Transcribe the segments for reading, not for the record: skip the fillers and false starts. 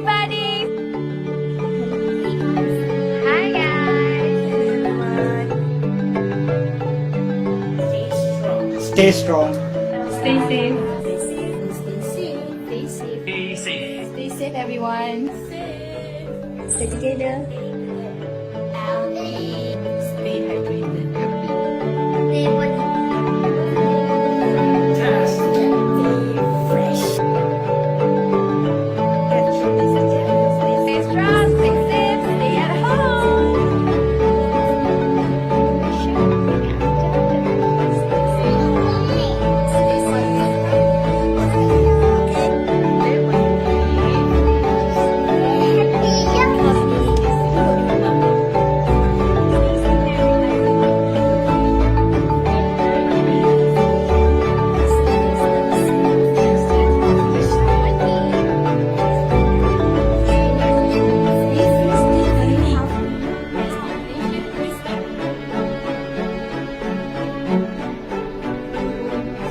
everybody. Hi guys. Stay strong. Stay safe. Stay safe. Stay safe, everyone. Stay together. Stay hydrated. Stay strong. Stay safe. Stay at home.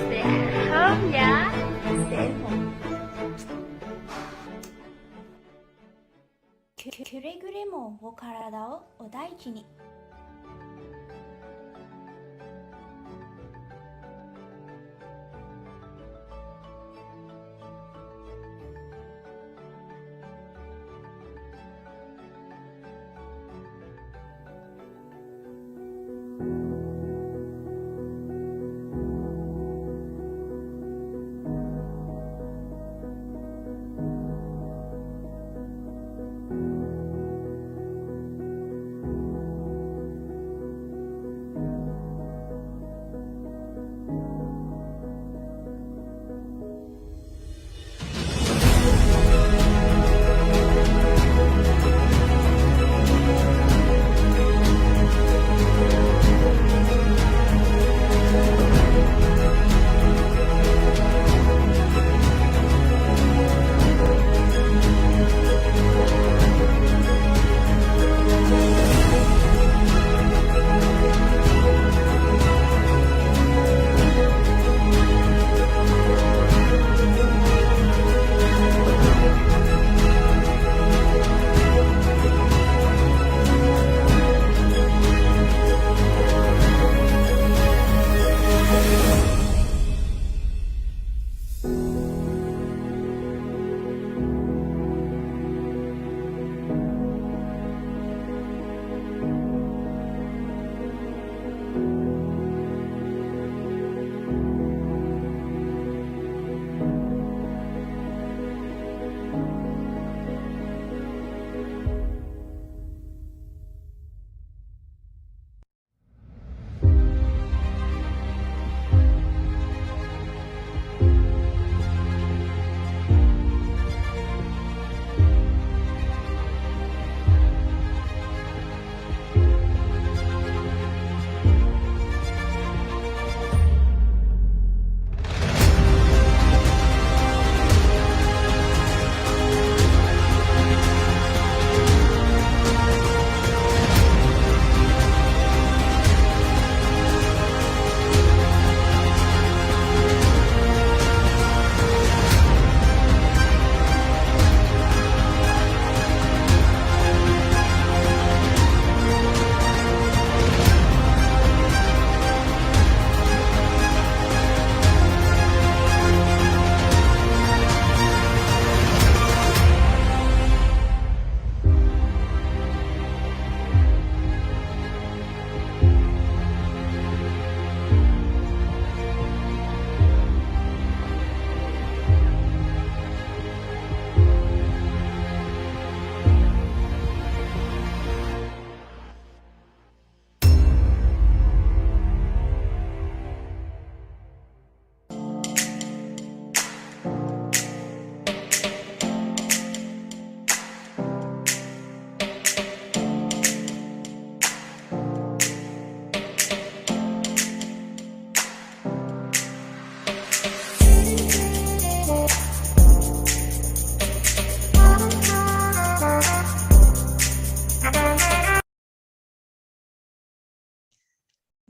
Stay at home, yeah. Stay at home. 𝗔𝗰𝗱𝗱𝗆をお大事に。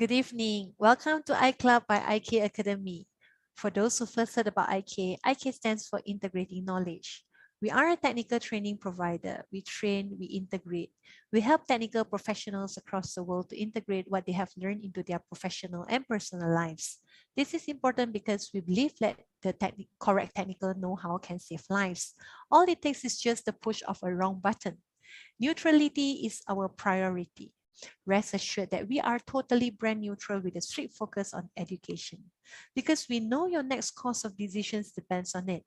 Good evening. Welcome to iClub by IK Academy. For those who first heard about IK, IK stands for Integrating Knowledge. We are a technical training provider. We train, we integrate. We help technical professionals across the world to integrate what they have learned into their professional and personal lives. This is important because we believe that the correct technical know-how can save lives. All it takes is just the push of a wrong button. Neutrality is our priority. Rest assured that we are totally brand neutral with a strict focus on education, because we know your next course of decisions depends on it.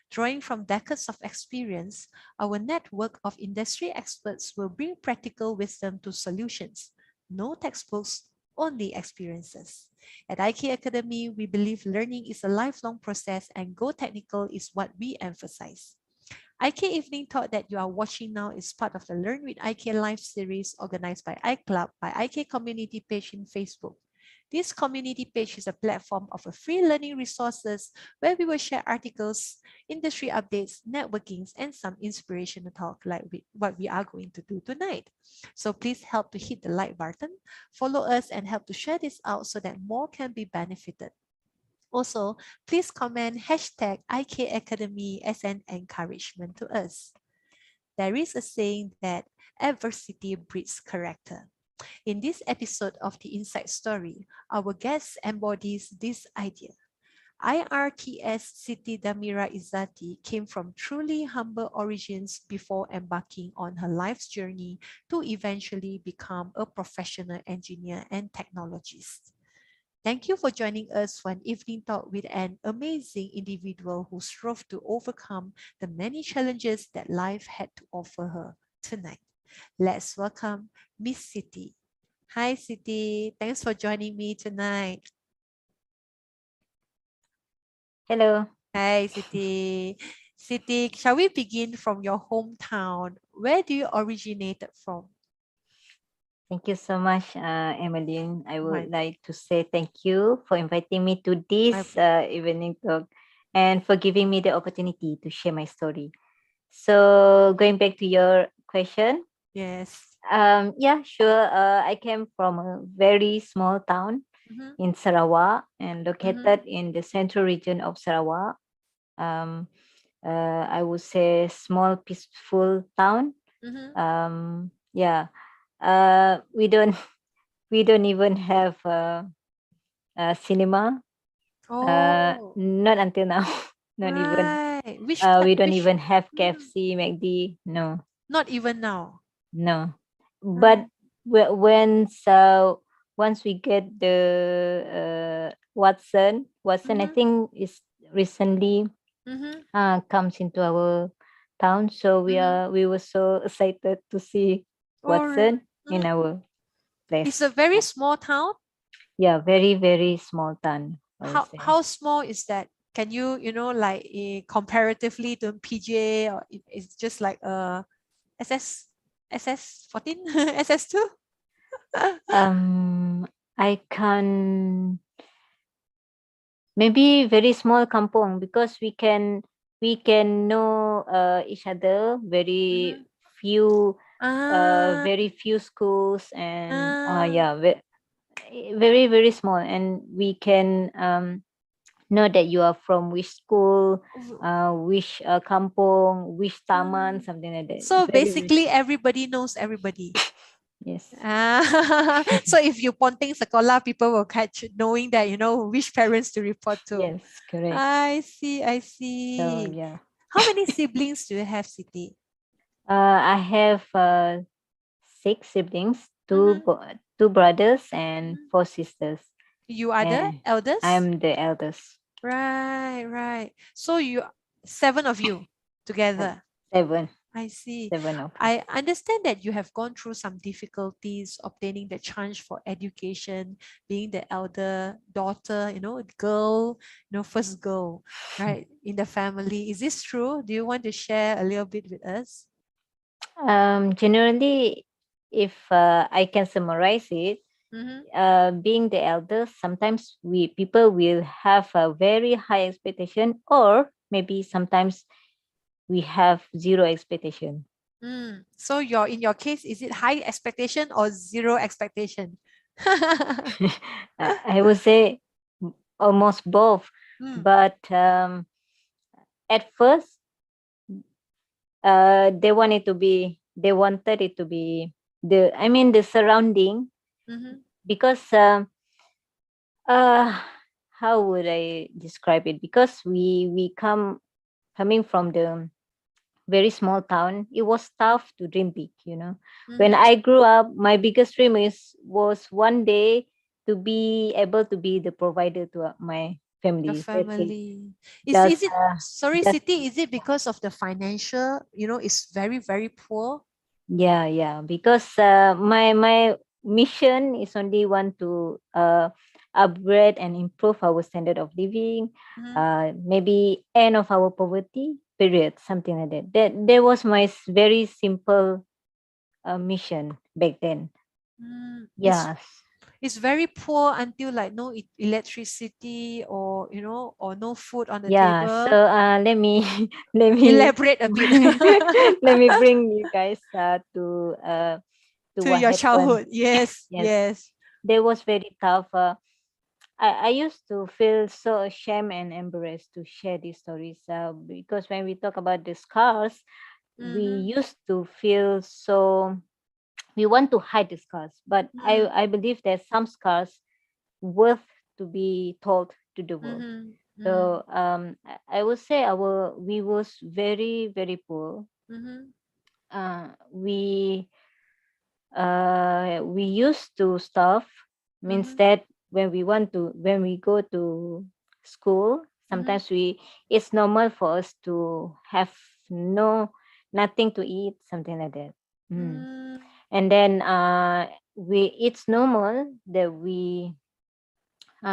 Drawing from decades of experience, our network of industry experts will bring practical wisdom to solutions. No textbooks, only experiences. At IK Academy, we believe learning is a lifelong process, and Go Technical is what we emphasize. IK Evening Talk that you are watching now is part of the Learn with IK Live series organized by iClub by IK Community page in Facebook. This community page is a platform of free learning resources where we will share articles, industry updates, networkings, and some inspirational talk like what we are going to do tonight. So please help to hit the like button, follow us, and help to share this out so that more can be benefited. Also, please comment hashtag IK Academy as an encouragement to us. There is a saying that adversity breeds character. In this episode of the Inside Story, our guest embodies this idea. IRTS Siti Dhamirah Izzati came from truly humble origins before embarking on her life's journey to eventually become a professional engineer and technologist. Thank you for joining us for an evening talk with an amazing individual who strove to overcome the many challenges that life had to offer her tonight. Let's welcome Miss Siti. Hi, Siti. Thanks for joining me tonight. Hello. Hi, Siti. Siti, shall we begin from your hometown? Where do you originated from? Thank you so much, Emmeline. I would My- like to say thank you for inviting me to this evening talk and for giving me the opportunity to share my story. So going back to your question, Yes. yeah, sure. I came from a very small town in Sarawak and located in the central region of Sarawak. I would say small, peaceful town. Yeah. We don't even have a cinema. Oh, Not until now. Not even. right. We don't even have KFC, McD. No, Not even now. no. But once we get the Watson, I think is recently comes into our town. So we were so excited to see Watson in our place. It's a very small town. Yeah, very, very small town. How small is that? Can you like comparatively to PJ, or it's just like SS14 SS2? I can maybe very small kampong because we can know each other. Very few very few schools and yeah, very, very small, and we can know that you are from which school, which kampong, which taman, something like that. So Very, basically everybody knows everybody. yes. So if you Ponting Sekolah, people will catch knowing that which parents to report to. Yes, correct. I see. So yeah. How many siblings do you have, Siti? I have 6 siblings, two brothers and 4 sisters. You are the eldest? I'm the eldest. Right. So 7 of you together. 7. I see. 7 of us. I understand that you have gone through some difficulties obtaining the chance for education, being the elder daughter, girl, first girl, right, in the family. Is this true? Do you want to share a little bit with us? Generally, if I can summarize it, being the eldest, sometimes people will have a very high expectation, or maybe sometimes we have 0 expectation. So in your case, is it high expectation or 0 expectation? I would say almost both. But at first, they wanted it to be the surrounding, because uh how would I describe it? Because we coming from the very small town, it was tough to dream big, when I grew up, my biggest dream was one day to be able to be the provider to my Your family. That's it. family. Just Is it, sorry, just Siti, is it because of the financial, is very, very poor? yeah, because my mission is only want to upgrade and improve our standard of living, maybe end of our poverty period, something like that. That was my very simple mission back then. It's Yes. it's very poor until like no electricity, or or no food on the Yeah, so table. let me let me Elaborate a bit. let me bring you guys to To what your happened. childhood. Yes, Yes, yes. that was very tough. I used to feel so ashamed and embarrassed to share these stories, because when we talk about the scars, we used to feel so, we want to hide the scars, but I believe there's some scars worth to be told to the world. So I would say we was very very poor. We used to starve, means that when we go to school, sometimes it's normal for us to have nothing to eat, something like that. And then it's normal that we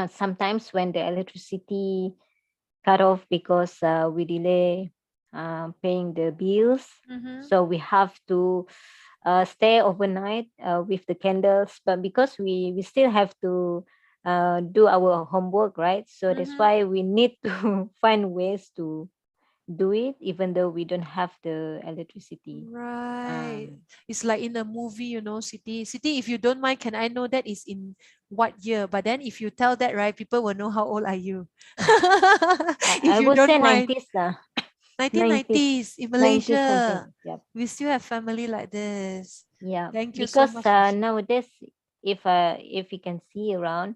sometimes when the electricity cut off, because we delay paying the bills, so we have to stay overnight with the candles, but because we still have to do our homework, right? So that's why we need to find ways to do it even though we don't have the electricity. Right. It's like in a movie, Siti. Siti, if you don't mind, can I know that is in what year? But then if you tell that, right, people will know how old are you. If I you would don't say mind. 90s lah. 90s, 1990s in 90s Malaysia. something. Yep. We still have family like this. Yeah, Thank you so because much for nowadays, if you can see around,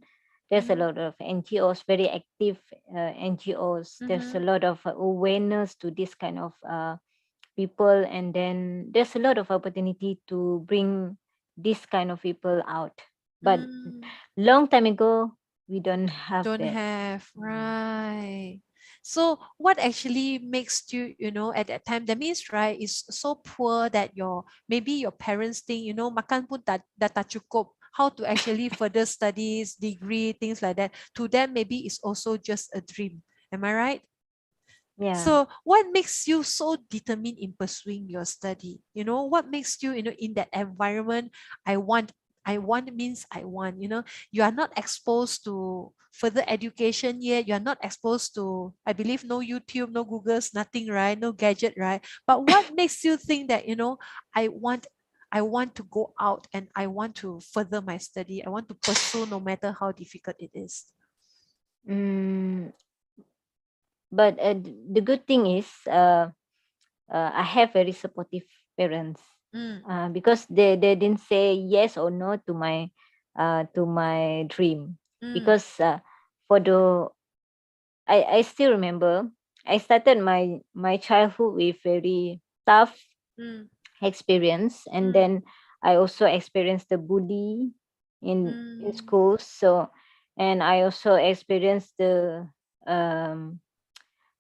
there's a lot of NGOs, very active NGOs. There's a lot of awareness to this kind of people, and then there's a lot of opportunity to bring this kind of people out. But long time ago, we don't have don't that. have, right? So what actually makes you, at that time, that means, right, is so poor that maybe your parents think, makan pun dah tak cukup, how to actually further studies, degree, things like that. To them, maybe it's also just a dream. Am I right? Yeah. So what makes you so determined in pursuing your study? What makes you, in that environment, I want means I want, you are not exposed to further education yet. You are not exposed to, I believe, no YouTube, no Googles, nothing, right? No gadget, right? But what makes you think that, I want to go out and I want to further my study. I want to pursue no matter how difficult it is. But the good thing is, I have very supportive parents, because they didn't say yes or no to my dream. Because for the I still remember I started my childhood with very tough experience, and then I also experienced the bully in schools. So, and I also experienced the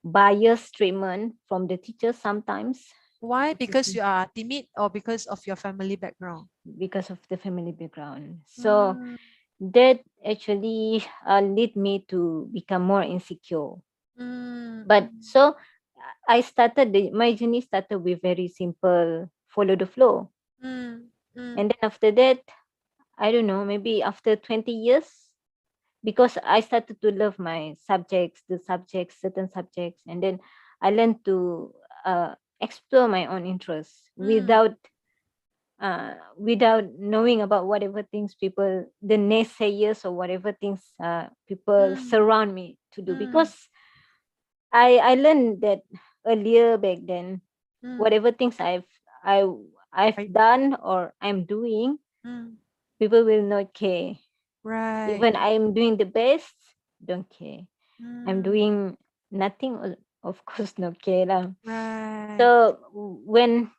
bias treatment from the teachers sometimes. Why? Because you are timid, or because of your family background? Because of the family background. So that actually lead me to become more insecure. But so I started my journey started with very simple follow the flow. And then after that, I don't know, maybe after 20 years, because I started to love my certain subjects, and then I learned to explore my own interests without knowing about whatever things the naysayers or whatever things people surround me to do. Because I learned that earlier back then, whatever things I've done or I'm doing, people will not care. Right. Even I'm doing the best, don't care. I'm doing nothing, of course, no care lah. Right. So when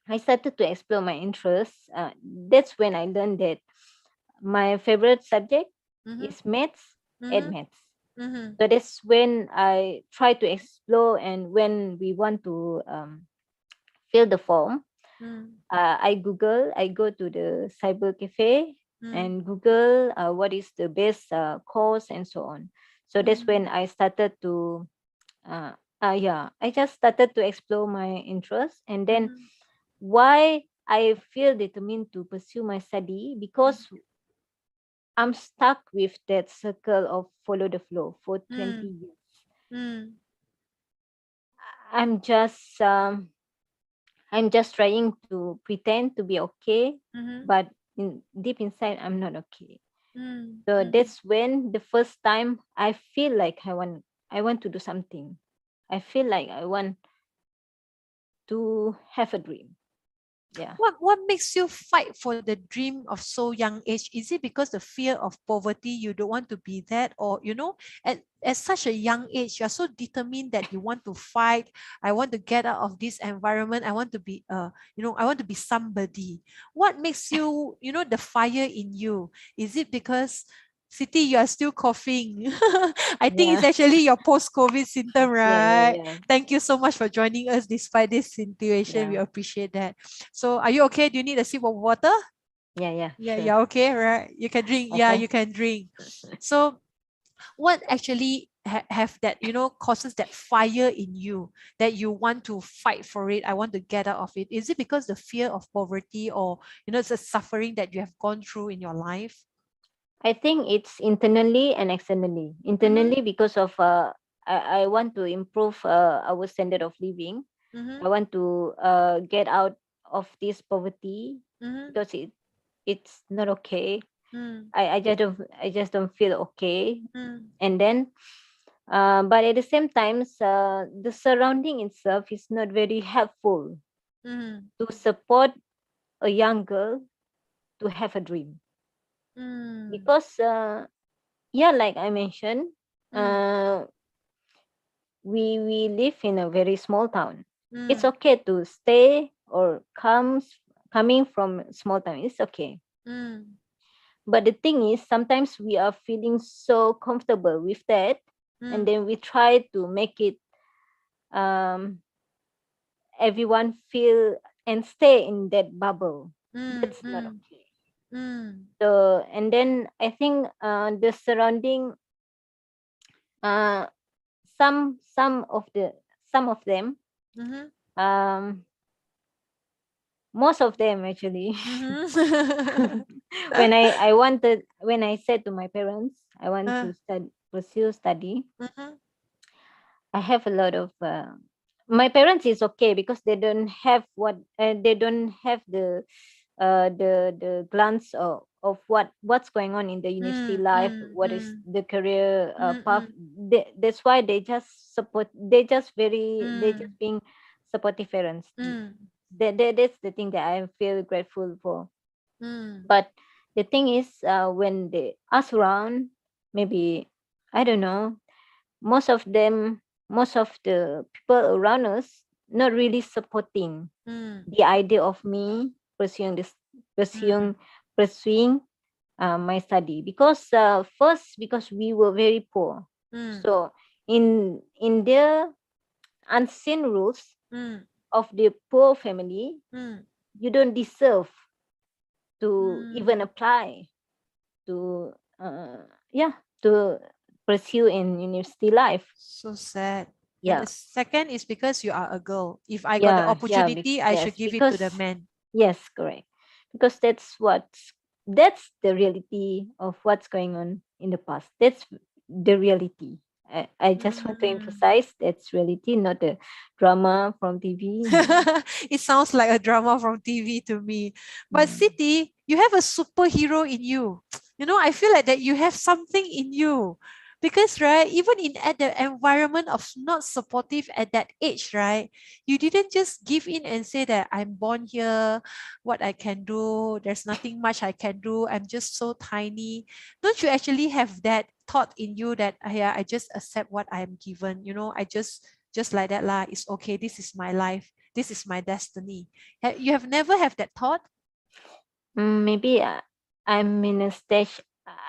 I started to explore my interests, that's when I learned that my favorite subject is maths and maths. So that's when I try to explore, and when we want to fill the form, I go to the cyber cafe and Google what is the best course and so on. So that's when I started to, I just started to explore my interests, and then why I feel determined to pursue my study, because I'm stuck with that circle of follow the flow for 20 years. I'm just trying to pretend to be okay, but deep inside I'm not okay. So that's when the first time I feel like I want to do something. I feel like I want to have a dream. Yeah. What makes you fight for the dream of so young age? Is it because the fear of poverty, you don't want to be that, or at such a young age you're so determined that you want to fight? I want to get out of this environment. I want to be I want to be somebody. What makes you the fire in you? Is it because Siti, you are still coughing? I think it's Yeah. actually your post-COVID symptom, right? Yeah. Thank you so much for joining us despite this situation. We Yeah. appreciate that. So are you okay? Do you need a sip of water? Yeah. Yeah, Sure. you're okay, right? You can drink. Yeah, Okay. you can drink. So what actually have that, causes that fire in you that you want to fight for it? I want to get out of it. Is it because the fear of poverty, or, it's a suffering that you have gone through in your life? I think it's internally and externally. Internally, because of I want to improve our standard of living. I want to get out of this poverty, because it's not okay. I just don't feel okay. And then but at the same time, the surrounding itself is not very helpful to support a young girl to have a dream, because like I mentioned, we live in a very small town. It's okay to stay or coming from small town. It's okay. But the thing is, sometimes we are feeling so comfortable with that, and then we try to make it everyone feel and stay in that bubble. That's not okay. So, and then I think the surrounding, some of them, most of them actually, when I said to my parents I want to pursue study, I have a lot of my parents is okay, because they don't have the glance of what's going on in the university life, what is the career path. That's why they just support, they just being supportive parents. That's the thing that I feel grateful for. But the thing is, when they ask around, maybe, I don't know, most of the people around us not really supporting the idea of me pursuing my study, because first, because we were very poor. So in their unseen rules of the poor family, you don't deserve to even apply to to pursue in university life. So sad. Yeah. And the second is because you are a girl. If I got the opportunity, I should give it to the man. Yes, correct. Because that's the reality of what's going on in the past. That's the reality. I just want to emphasize that's reality, not a drama from TV. It sounds like a drama from TV to me. But Siti, you have a superhero in you. I feel like that you have something in you. Because, right, even in at the environment of not supportive at that age, right, you didn't just give in and say that I'm born here, what I can do, there's nothing much I can do, I'm just so tiny. Don't you actually have that thought in you that, yeah, I just accept what I'm given, I just like that lah, it's okay, this is my life, this is my destiny. You have never have that thought? Maybe I'm in a stage.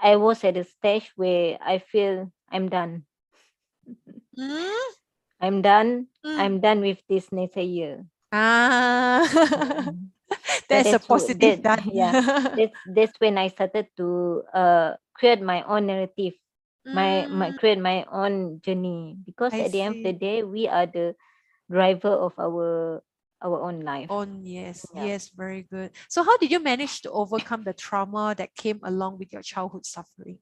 I was at a stage where I feel I'm done. Mm? I'm done. Mm. I'm done with this naysayers. So That's a positive that, done. yeah, that's when I started to create my own narrative, create my own journey, because I at the end of the see. day we are the driver of our own life. Yes, Yeah. yes, very good. So how did you manage to overcome the trauma that came along with your childhood suffering?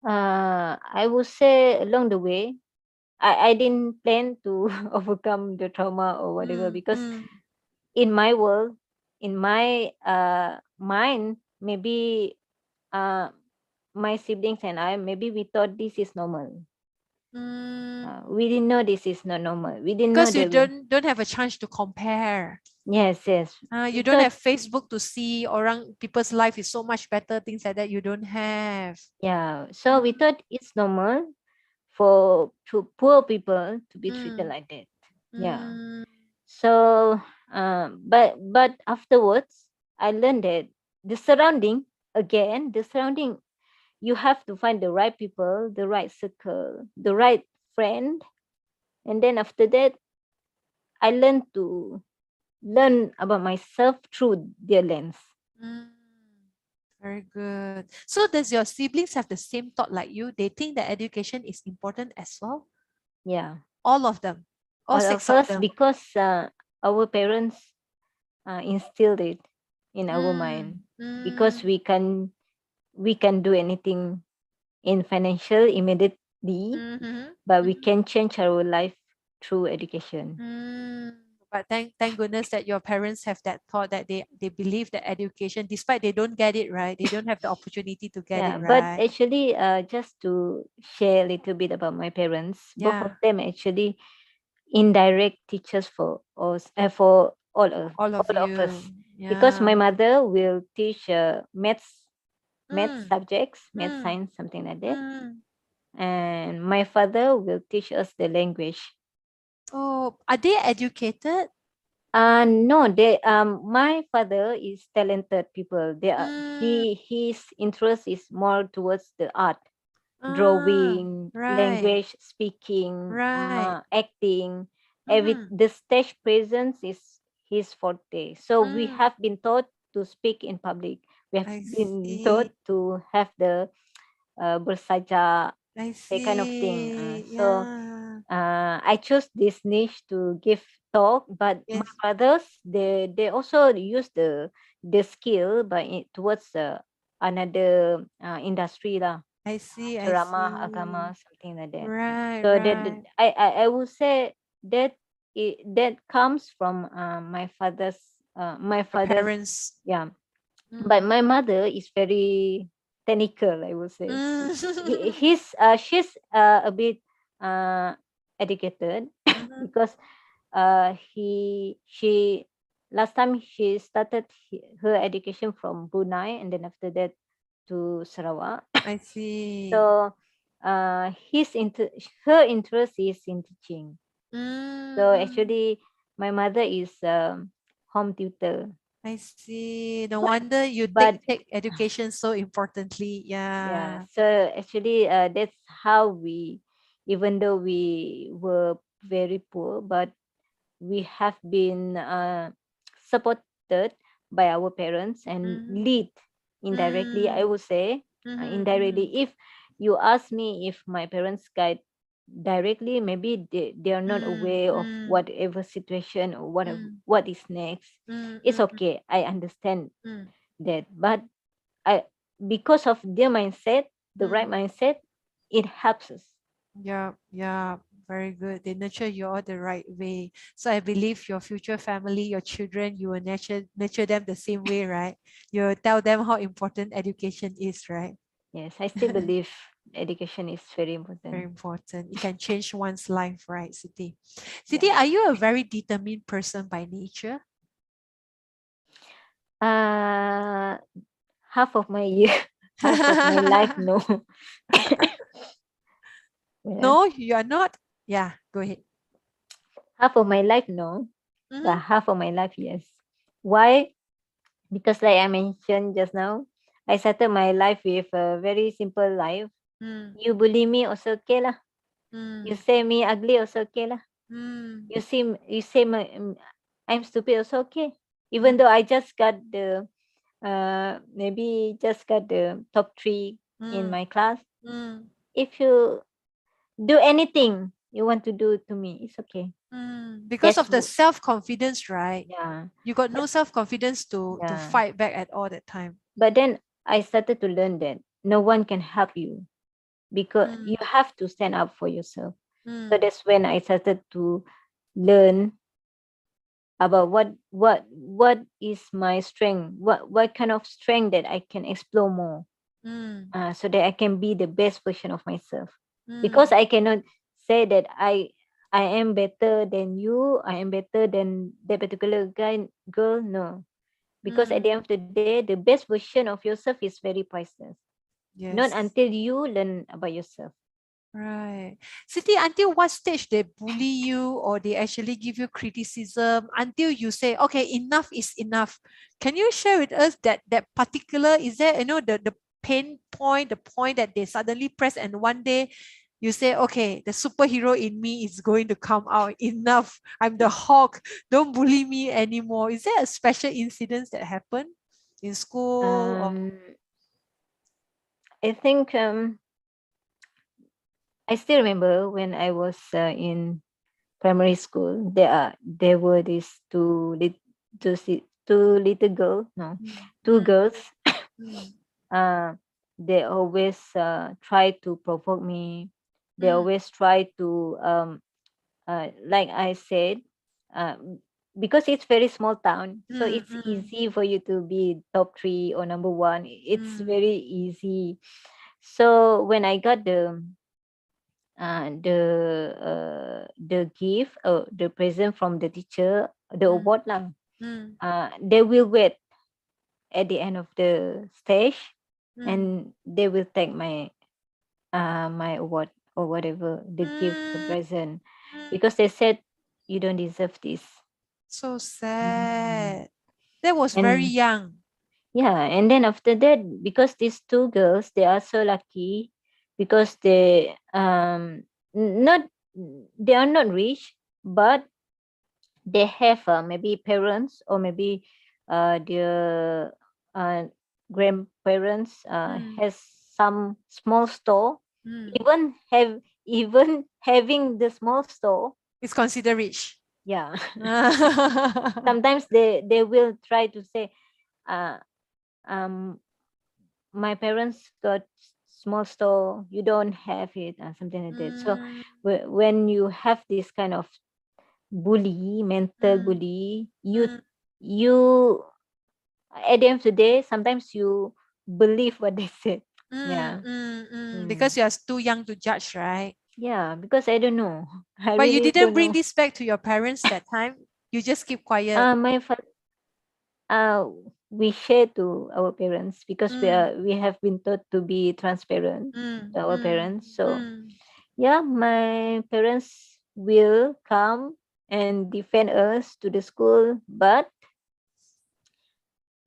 I would say along the way, I didn't plan to overcome the trauma or whatever, because in my world, in my mind, maybe my siblings and I, maybe we thought this is normal. We didn't know this is not normal. We didn't know Because you that don't have a chance to compare. yes. You don't have Facebook to see people's life is so much better, things like that. You don't have. Yeah. So we thought it's normal for poor people to be treated like that. Yeah. So but afterwards I learned that the surrounding, you have to find the right people, the right circle, the right friend, and then after that I learned to learn about myself through their lens. Very good. So does your siblings have the same thought like you? They think that education is important as well? Yeah. All of them? All six of of us, them? because our parents instilled it in our mind, because we can do anything in financial immediately, but we can change our life through education. But thank goodness that your parents have that thought, that they believe that education, despite they don't get it, right? They don't have the opportunity to get it, But right? actually, just to share a little bit about my parents, both of them actually indirect teachers for us, for all All of of us, you. because my Yeah. mother will teach maths subjects, math science, something like that, and my father will teach us the language. Oh, are they educated? No, my father is talented people. His interest is more towards the art, drawing, Right. language speaking, Right. acting. The stage presence is his forte. So we have been taught to speak in public. We have I been taught see. to have the bersaja, I that kind of thing. see. So Yeah. I chose this niche to give talk, but my Yes. brothers, they also use the skill, but towards another industry lah, I see. I ceramah, see. agama, something like that. Right. So Right. I would say that that comes from my father's Your parents. yeah. But my mother is very technical, I would say. She's a bit educated, because she last time she started her education from Brunei, and then after that to Sarawak. I see. So her interest is in teaching. So actually my mother is home tutor. I see. No wonder you But take education so importantly. yeah, Yeah. so actually that's how we, even though we were very poor, but we have been supported by our parents and lead indirectly, I would say. Indirectly, if you ask me if my parents guide directly, maybe they are not aware of whatever situation or what is next. It's okay, I understand that, but I, because of their mindset, the right mindset, it helps us. Yeah, yeah, very good. They nurture you all the right way. So I believe your future family, your children, you will nurture them the same way, right? You will tell them how important education is, right? Yes, I still believe. education is very Very important. important. It can change one's life, right, Siti? Siti, are you a very determined person by nature? Half of my year, half of my life, no. Well, No, you are not. Yeah, go ahead. half of my life, no. But half of my life, yes. Why? Because like I mentioned just now, I started my life with a very simple life. You bully me also okay lah. You say me ugly also okay lah. You say I'm stupid also okay. Even though I just got the maybe just got the top 3 in my class. If you do anything you want to do to me, it's okay. Because That's of the wo- self-confidence, right? Yeah. You got no self-confidence to Yeah. fight back at all that time. But then I started to learn that no one can help you because you have to stand up for yourself. So that's when I started to learn about what is my strength, what kind of strength that I can explore more, so that I can be the best version of myself. Because I cannot say that I am better than you, I am better than that particular girl. No, because at the end of the day, the best version of yourself is very priceless. Not Yes. until you learn about yourself. Right. Siti, until what stage they bully you or they actually give you criticism until you say, okay, enough is enough. Can you share with us that particular, is there, the pain point, the point that they suddenly press and one day you say, okay, the superhero in me is going to come out. Enough. I'm the hawk. Don't bully me anymore. Is there a special incident that happened in school? Or I think I still remember when I was in primary school. There were these two little girls. No, two girls. They always try to provoke me. They always try to like I said, because it's very small town, so it's easy for you to be top 3 or number 1. It's very easy. So when I got the gift or the present from the teacher, the award lah, they will wait at the end of the stage, and they will take my my award or whatever, the gift, the present, because they said you don't deserve this. So sad. That was very And young. yeah, and then after that, because these two girls, they are so lucky because they not they are not rich, but they have maybe parents or maybe their grandparents has some small store. Even having the small store, It's considered rich. yeah. Sometimes they will try to say, um my parents got small store, you don't have it, something like that. So when you have this kind of mental bully, you at the end of the day, sometimes you believe what they said. Yeah. Because you are too young to judge, right? Yeah, because I don't know. I But you really didn't don't bring know. this back to your parents that time. You just keep quiet. My we share to our parents because we have been taught to be transparent to our parents. So yeah, my parents will come and defend us to the school, but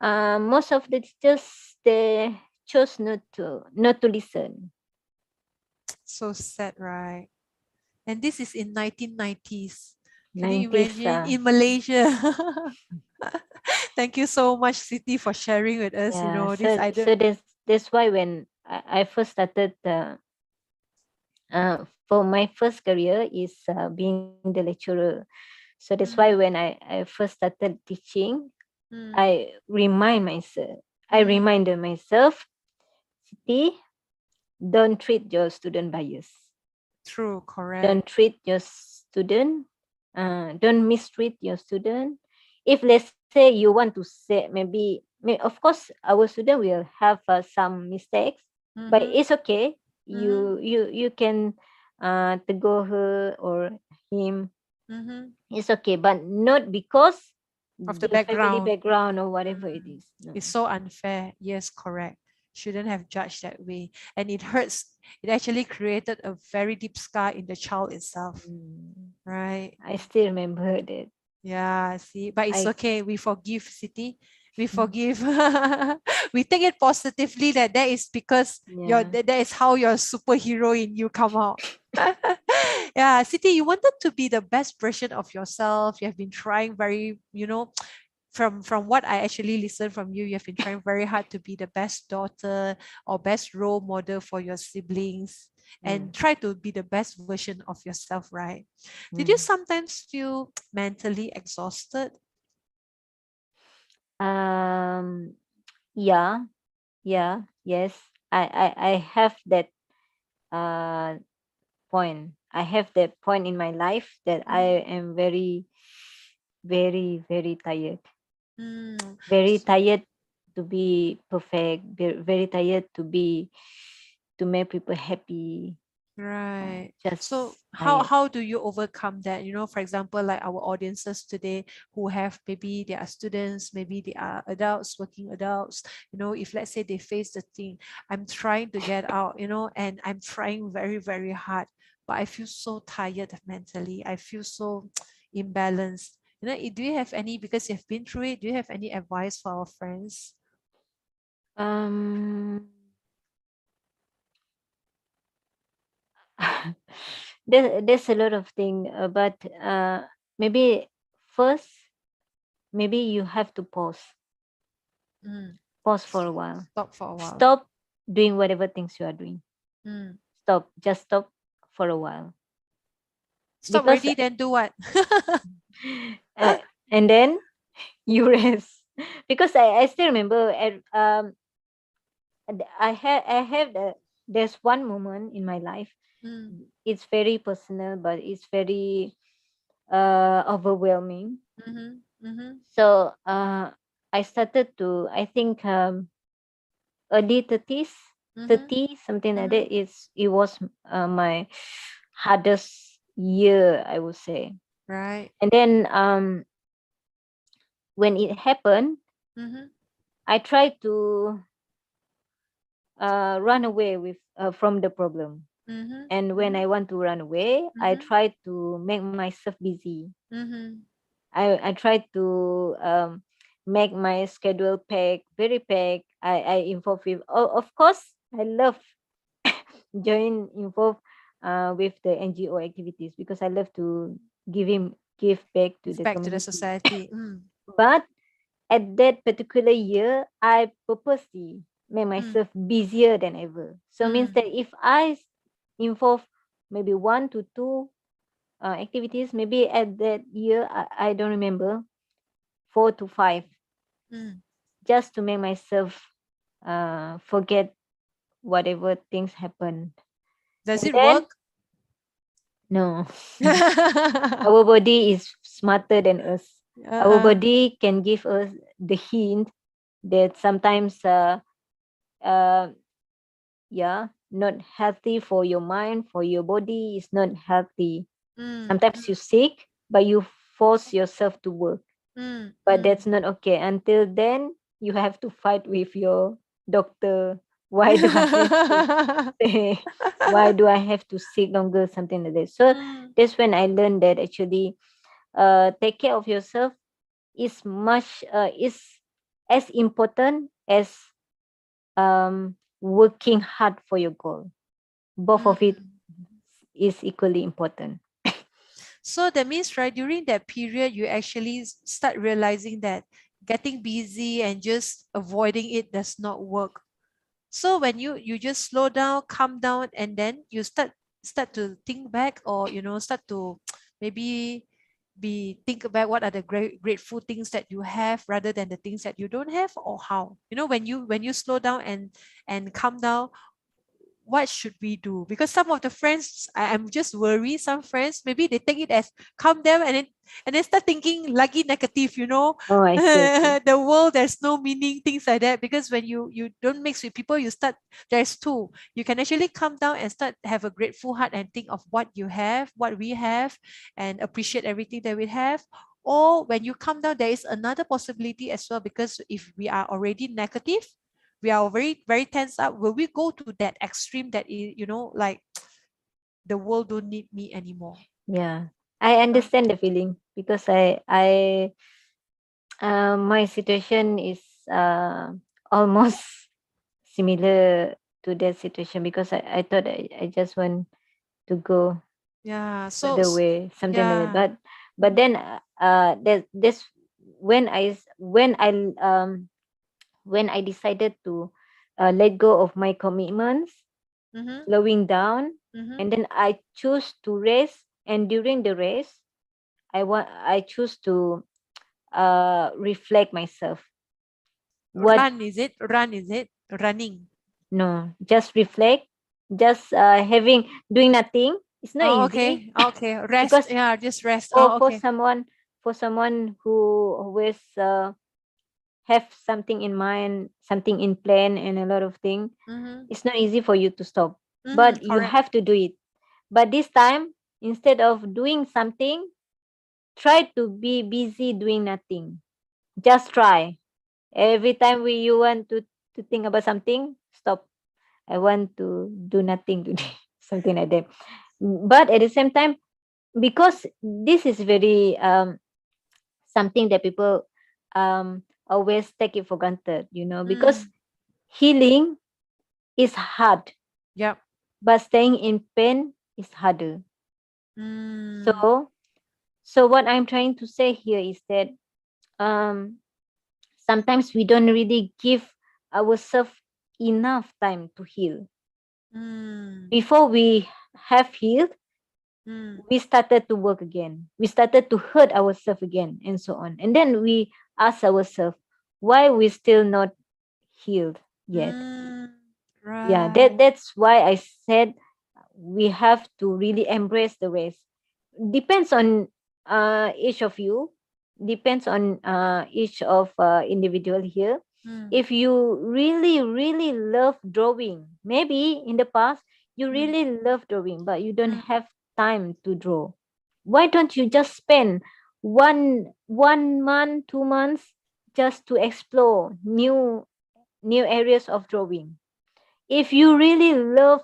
most of the teachers, they chose not to listen. So sad, right? And this is in 1990s. Can you 90s, imagine in Malaysia? Thank you so much, Siti, for sharing with us. yeah. This So that's why when I first started for my first career is being the lecturer. So that's why when I first started teaching, I reminded myself, Siti, don't treat your student bias. True, correct. Don't treat your student, don't mistreat your student. If let's say you want to say, of course our student will have some mistakes, but it's okay. you can tegur her or him. It's okay, but not because Of the the family background. background or whatever it is. No. It's so unfair. Yes, correct. Shouldn't have judged that way. And it hurts. It actually created a very deep scar in the child itself. Right? I still remember that. Yeah, see, but it's I okay. We forgive, Siti. We forgive. We take it positively that is because Yeah. that is how your superhero in you come out. Yeah, Siti, you wanted to be the best version of yourself. You have been trying very, from what I actually listened from you, you have been trying very hard to be the best daughter or best role model for your siblings and try to be the best version of yourself, right? Did you sometimes feel mentally exhausted? Yeah, yes. I have that point. I have that point in my life that I am very, very, very tired. Very tired to be perfect. Very tired to make people happy. Right. Just So tired. how do you overcome that? For example, like our audiences today who have maybe they are students, maybe they are adults, working adults, if let's say they face the thing, I'm trying to get out, and I'm trying very, very hard, but I feel so tired mentally. I feel so imbalanced. Do you have any, because you've been through it, do you have any advice for our friends? Um, there's a lot of thing, but maybe first, maybe you have to pause. Pause for a while. Stop for a while. Stop doing whatever things you are doing. Stop. Just stop for a while. Stop Because already, then do what? and then you rest. Because I still remember I have there's one moment in my life. It's very personal, but it's very overwhelming. So I started to, I think, early 30s, 30, something like that. It was my hardest year, I would say. Right. And then when it happened, I tried to run away from the problem. And when I want to run away, I try to make myself busy. I try to make my schedule very packed. I involve with, of course, I love involved with the NGO activities because I love to give back to the Back to the community. society. But at that particular year, I purposely make myself busier than ever. So means that if I involve maybe 1 to 2 activities, maybe at that year, I don't remember, 4 to 5, just to make myself forget whatever things happened. Does And it then, work? no. Our body is smarter than us. Our body can give us the hint that sometimes not healthy for your mind, for your body is not healthy. Sometimes you sick, but you force yourself to work. But that's not okay. Until then, you have to fight with your doctor. Why do I have to stay? Why do I have to sit longer? Something like that. So that's when I learned that actually take care of yourself is is as important as working hard for your goal. Both of it is equally important. So that means, right, during that period, you actually start realizing that getting busy and just avoiding it does not work. So when you just slow down, calm down, and then you start to think back, or start to maybe think about what are the grateful things that you have rather than the things that you don't have, or how when you slow down and calm down, what should we do? Because some of the friends, I'm just worried. Some friends, maybe they take it as calm them and then start thinking lagi negative, you know. Oh, I see. I see. The world, there's no meaning, things like that. Because when you don't mix with people, you start, there's two. You can actually come down and start have a grateful heart and think of what you have, what we have, and appreciate everything that we have. Or when you come down, there is another possibility as well, because if we are already negative, we are very, very tense up, will we go to that extreme that is, you know, like the world don't need me anymore? Yeah, I understand the feeling, because my situation is almost similar to that situation, because I thought I just want to go Yeah, so further away, something like yeah. that. But then that's when I decided to let go of my commitments, Mm-hmm, slowing down, mm-hmm. and then I choose to rest. And during the rest, I choose to reflect myself. What? Run, is it? Run, is it? Running. No, just reflect. Just doing nothing. It's not Oh, easy, okay. Okay. Rest. because Yeah, just rest. for Oh, for okay. someone for someone who always have something in mind, something in plan, and a lot of things, Mm-hmm. it's not easy for you to stop. Mm-hmm. But you Correct. have to do it. But this time, instead of doing something, try to be busy doing nothing. Just try. Every time you want to think about something, stop. I want to do nothing today. Something like that. But at the same time, because this is very something that people always take it for granted, because Mm. healing is hard, Yep. but staying in pain is harder. Mm. So what I'm trying to say here is that um sometimes we don't really give ourselves enough time to heal. Mm. Before we have healed, Mm. we started to work again. We started to hurt ourselves again, and so on. And then we ask ourselves, why we still not healed yet? Mm. Yeah, Right. that's why I said we have to really embrace the rest. Depends on each of you. Depends on each of individual here. Mm. If you really really love drawing, maybe in the past you Mm. really love drawing, but you don't Mm. have time to draw. Why don't you just spend 1 month, 2 months, just to explore new areas of drawing? If you really love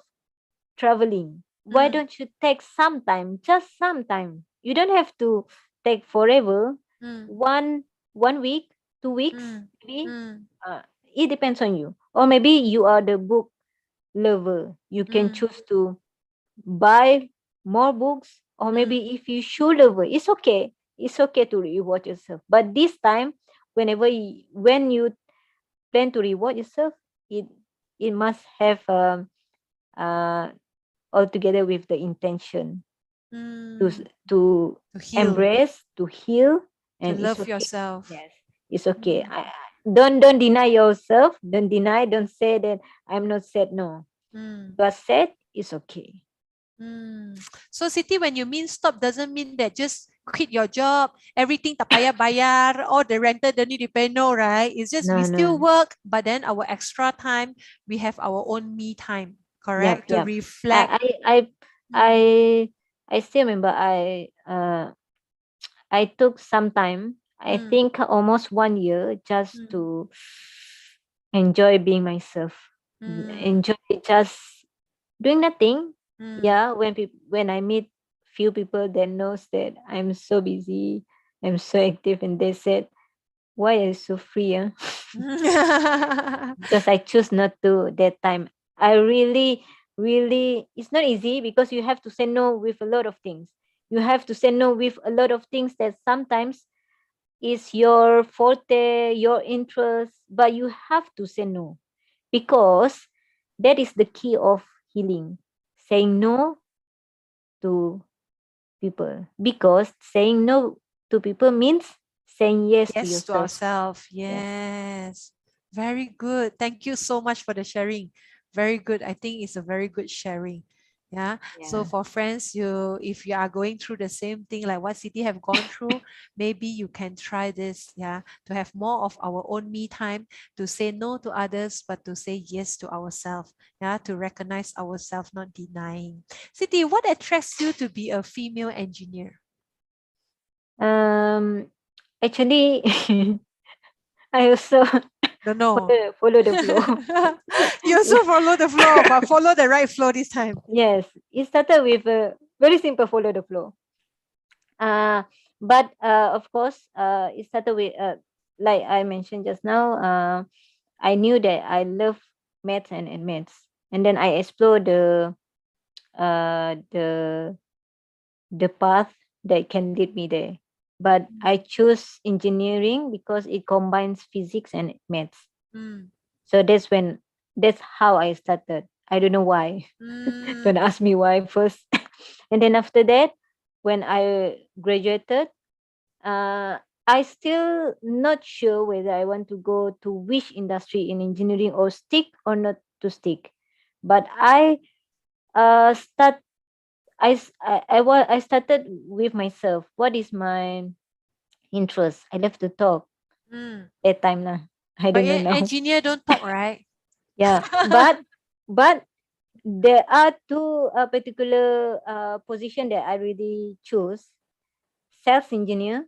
traveling, why Mm. don't you take some time, just some time? You don't have to take forever. Mm. One week, 2 weeks, Mm. maybe. Mm. It depends on you. Or maybe you are the book lover. You can Mm. choose to buy more books. Or Mm. maybe if you shoe lover, it's okay. It's okay to reward yourself. But this time, when you plan to reward yourself, it it must have uh altogether with the intention to Mm. to To heal, embrace, to heal, to and it's love okay. yourself. Yes, it's okay. Mm. Don't deny yourself. Don't deny. Don't say that I'm not sad. No, Mm. you are sad. It's okay. Mm. So Siti, when you mean stop, doesn't mean that just quit your job, everything tak payah bayar, or the rental don't need to pay. No, right? It's just we No, still no. work, but then our extra time, we have our own me time, Yep, correct? To yep. reflect. I I I I Mm. I still remember. I took some time. I Mm. think almost 1 year just Mm. to enjoy being myself. Mm. Enjoy just doing nothing. Mm. Yeah, when I meet few people that knows that I'm so busy, I'm so active, and they said, "Why are you so free?" Huh? Because I choose not to that time. I really, really, it's not easy, because you have to say no with a lot of things. You have to say no with a lot of things that sometimes is your forte, your interest, but you have to say no, because that is the key of healing. Saying no to people, because saying no to people means saying yes to Yes, to yourself. ourselves. Yes. Yes. Very good. Thank you so much for the sharing. Very good. I think it's a very good sharing. Yeah. So Yeah. for friends, if you are going through the same thing like what Siti have gone through, maybe you can try this. Yeah. To have more of our own me time, to say no to others, but to say yes to ourselves. Yeah. To recognize ourselves, not denying. Siti, what attracts you to be a female engineer? Actually, I also Don't know. follow the flow. You also follow the flow, but follow the right flow this time. Yes, it started with a very simple follow the flow. But of course, it started with like I mentioned just now. I knew that I love maths and maths, and then I explored uh, the the path that can lead me there. But I chose engineering because it combines physics and maths. Mm. So that's how I started. I don't know why. Don't Mm. ask me why first. And then after that, when I graduated, I still not sure whether I want to go to which industry in engineering or stick or not to stick. But start I started with myself. What is my interest? I love to talk Mm. that time now. I But don't know now. engineer don't talk, right? Yeah, but there are two particular position that I really choose: sales engineer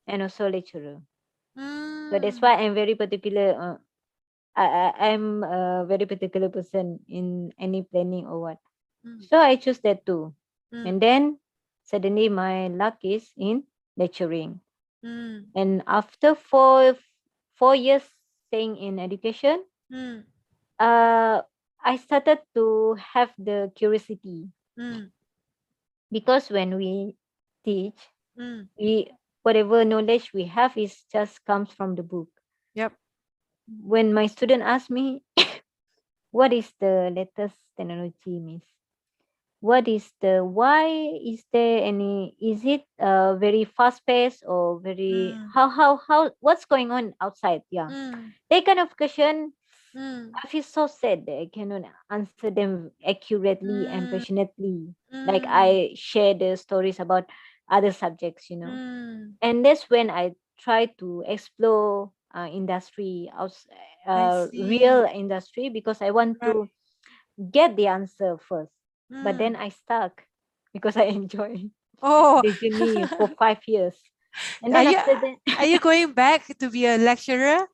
and also lecturer. So that's Mm. why I'm very particular. I'm a very particular person in any planning or what. Mm. So I choose that too. Mm. And then suddenly my luck is in lecturing. Mm. And after four years staying in education, Mm. uh, I started to have the curiosity, Mm. because when we teach, Mm. we whatever knowledge we have is just comes from the book. Yep. When my student ask me, what is the latest technology, miss? What is the why is there any, is it very fast paced or very Mm. how what's going on outside? Yeah. Mm. That kind of question, Mm. I feel so sad that I cannot answer them accurately and Mm. passionately. Like Mm. I share the stories about other subjects. Mm. And that's when I try to explore industry, I real see. industry, because I want Right. to get the answer first. But then Mm. I stuck because I enjoy Oh, the journey for 5 years. And are then you after that, are you going back to be a lecturer?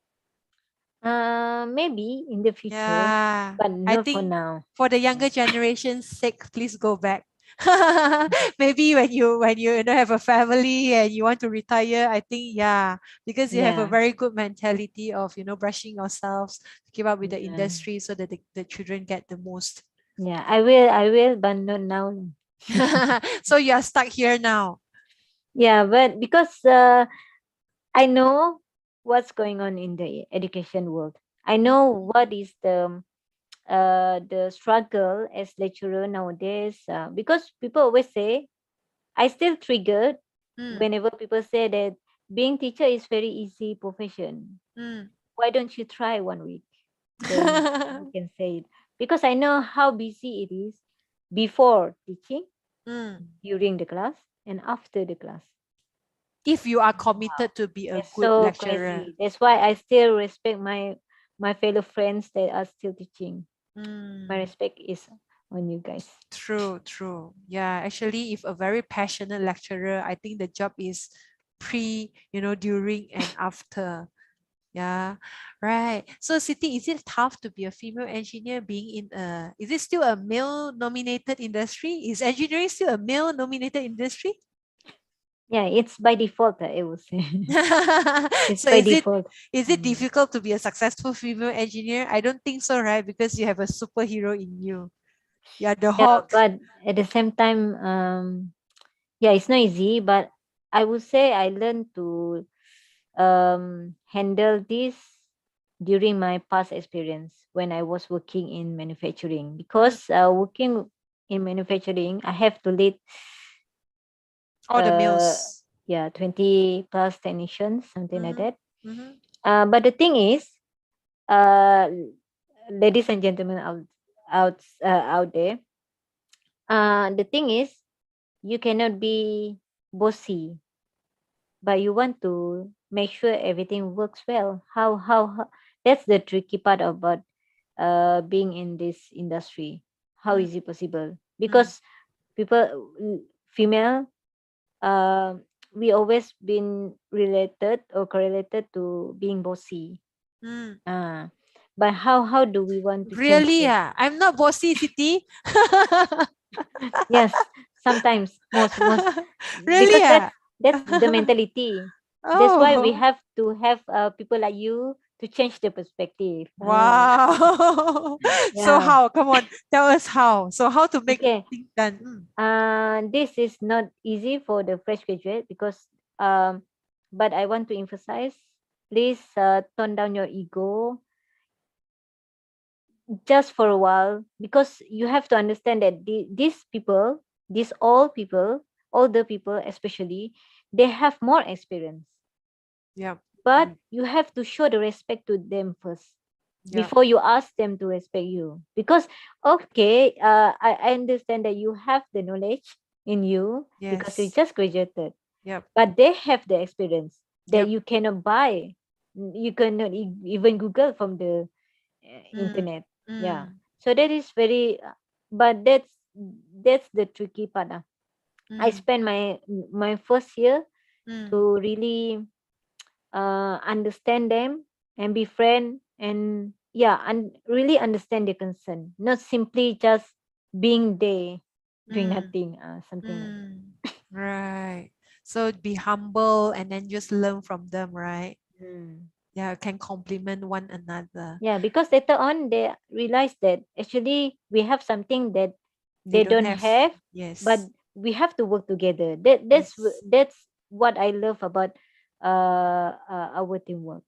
maybe in the future, Yeah, but I not for think now. for the younger generation's sake, please go back. Maybe when you don't have a family and you want to retire, I think yeah, because you have a Yeah, very good mentality of brushing yourselves to keep up with the yeah, industry so that the children get the most. yeah. I will, but not now. So you are stuck here now. Yeah, but because I know what's going on in the education world. I know what is the struggle as lecturer nowadays. Because people always say, I still triggered Mm, whenever people say that being teacher is very easy profession. mm. Why don't you try 1 week? Then you can say it. Because I know how busy it is before teaching, Mm. during the class, and after the class. If you are committed to be a It's good so lecturer. crazy. That's why I still respect my fellow friends that are still teaching. My Mm. respect is on you guys. True, true. Yeah, actually, if a very passionate lecturer, I think the job is during and after. Yeah, right. So, Siti, is it tough to be a female engineer is it still a male-dominated industry? Is engineering still a male-dominated industry? Yeah, it's by default, I would say. It's So by is it default. is it Mm. difficult to be a successful female engineer? I don't think so, right? Because you have a superhero in you. You are the Yeah, Hawk. but at the same time, yeah, it's not easy, but I would say I learned to handle this during my past experience when I was working in manufacturing. Mm. Because working in manufacturing, I have to lead All the uh males. 20 plus technicians, something like Mm-hmm. that. Mm-hmm. But the thing is, uh ladies and gentlemen out there. The thing is, you cannot be bossy, but you want to make sure everything works well. How that's the tricky part about being in this industry. How Mm, is it possible? mm, Because people, female, uh, we always been related or correlated to being bossy. mm. But how do we want to change Really? this? Yeah, I'm not bossy, Siti. Yes, sometimes, most, Really? because Yeah. that's the mentality. That's why we Oh, have to have people like you to change the perspective. wow. So Yeah. how? Come on, tell us how. So how to make Okay. things done? This is not easy for the fresh graduate because um, but I want to emphasize, please tone down your ego just for a while, because you have to understand that these people, these all people, older people especially, they have more experience, Yeah. but Mm, you have to show the respect to them first yeah. before you ask them to respect you. Because okay, I understand that you have the knowledge in you because you Yes. just graduated, Yep. but they have the experience that Yep. you cannot buy. You cannot even Google from the Mm, internet. Yeah. mm, So that is very, but that's the tricky part. I mm, spent my first year mm, to really understand them and be friend, and yeah, and really understand their concern, not simply just being there doing mm, nothing, something like that. mm. Right. So be humble and then just learn from them, right? Mm. Yeah, can complement one another. Yeah, because later on they realize that actually we have something that They they don't don't have. have, but Yes. we have to work together. Yes. That's what I love about our teamwork.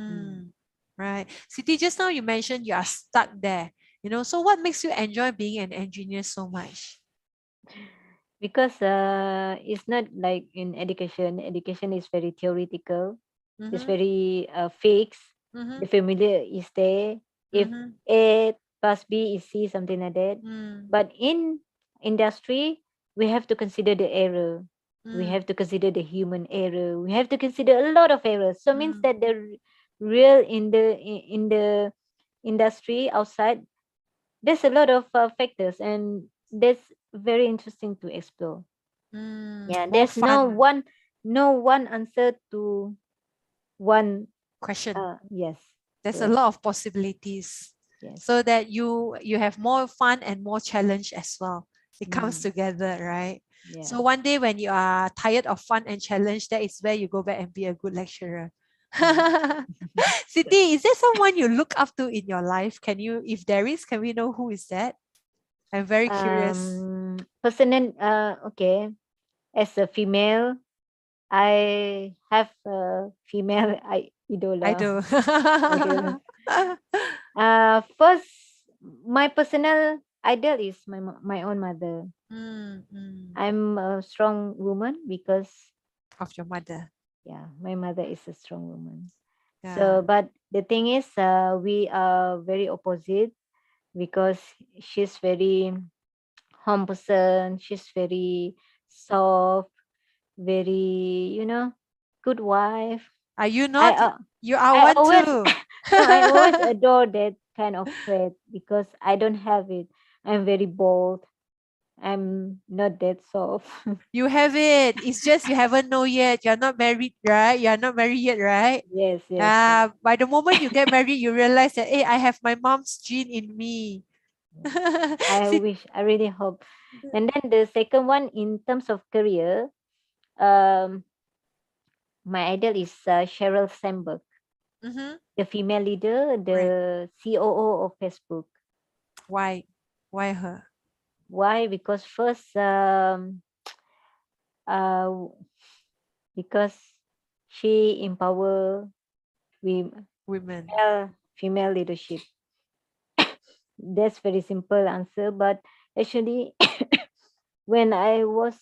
Mm. Mm. Right. Siti, just now you mentioned you are stuck there. So what makes you enjoy being an engineer so much? Because it's not like in education. Education is very theoretical. It's Mm-hmm. very fixed. Mm-hmm. The familiar is there. If Mm-hmm. A plus B is C, something like that. Mm. But in industry, we have to consider the error. We Mm. have to consider the human error. We have to consider a lot of errors. So means Mm. that the real in the industry outside, there's a lot of factors, and that's very interesting to explore. Mm. Yeah, More there's no fun one, no one answer to one. question. Yes, There's a correct. lot of possibilities Yes. so that you have more fun and more challenge as well. It comes Mm, together, right? yeah. So one day when you are tired of fun and challenge, that is where you go back and be a good lecturer. Mm. Siti, is there someone you look up to in your life? If there is, can we know who is that? I'm very curious. Personal. Okay. As a female, I have a female I idola. do. Idol. First, my personal idol is my own mother. Mm, mm. I'm a strong woman because Of your mother. yeah, my mother is a strong woman. Yeah. So, but the thing is, we are very opposite because she's very home person. She's very soft, very good wife. Are you I not? uh, You are I one always too. no, I always adore that kind of trait because I don't have it. I'm very bold. I'm not that soft. You have it. It's just you haven't know yet. You're not married, right? You're not married yet, right? Yes, yes, yes. By the moment you get married, you realize that, hey, I have my mom's gene in me. Yeah. I See, wish, I really hope. And then the second one, in terms of career, um, my idol is Sheryl Sandberg, mm-hmm. the female leader, Right. the COO of Facebook. Why? Why her? Why? Because first, uh, because she empower female Women. female leadership. That's very simple answer, but actually, when I was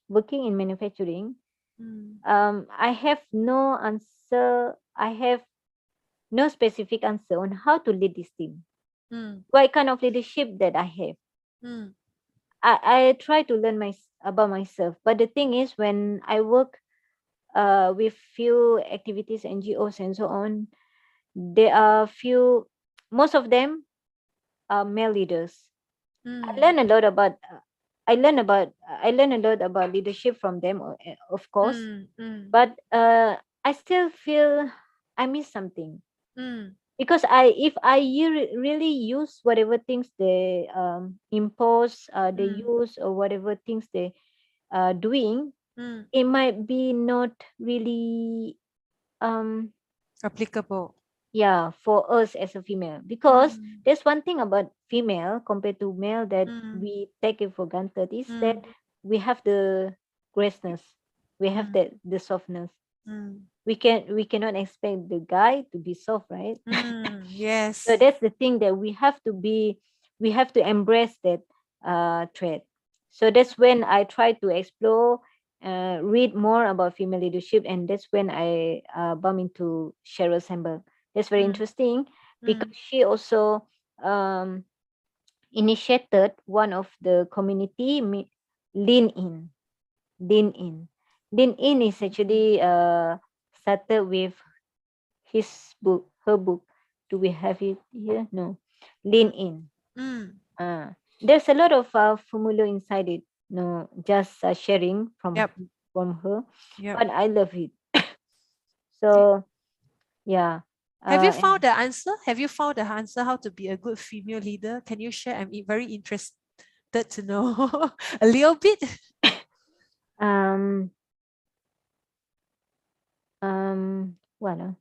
working in manufacturing, Mm. I have no answer. I have no specific answer on how to lead this team. what kind of leadership that I have. I try to learn about myself, but the thing is, when I work with few activities, NGOs and so on, there are most of them are male leaders. I learn a lot about I learn a lot about leadership from them, of course, but I still feel I miss something, because if I really use whatever things they impose, they use, or whatever things they are doing, it might be not really Applicable. for us as a female, because there's one thing about female compared to male that we take it for granted, is that we have the graceness, we have the softness. We cannot expect the guy to be soft, right? Yes. So that's the thing, that we have to embrace that trait. So that's when I try to explore, read more about female leadership, and that's when I bump into Sheryl Sandberg. That's very interesting, because she also initiated one of the community, lean in. Lean in. Lean in is actually started with her book. Do we have it here? No. Lean in. There's a lot of formula inside it. No, just sharing from her. But I love it. So yeah. Have you found the answer? Have you found the answer how to be a good female leader? Can you share? I'm very interested to know a little bit. Well,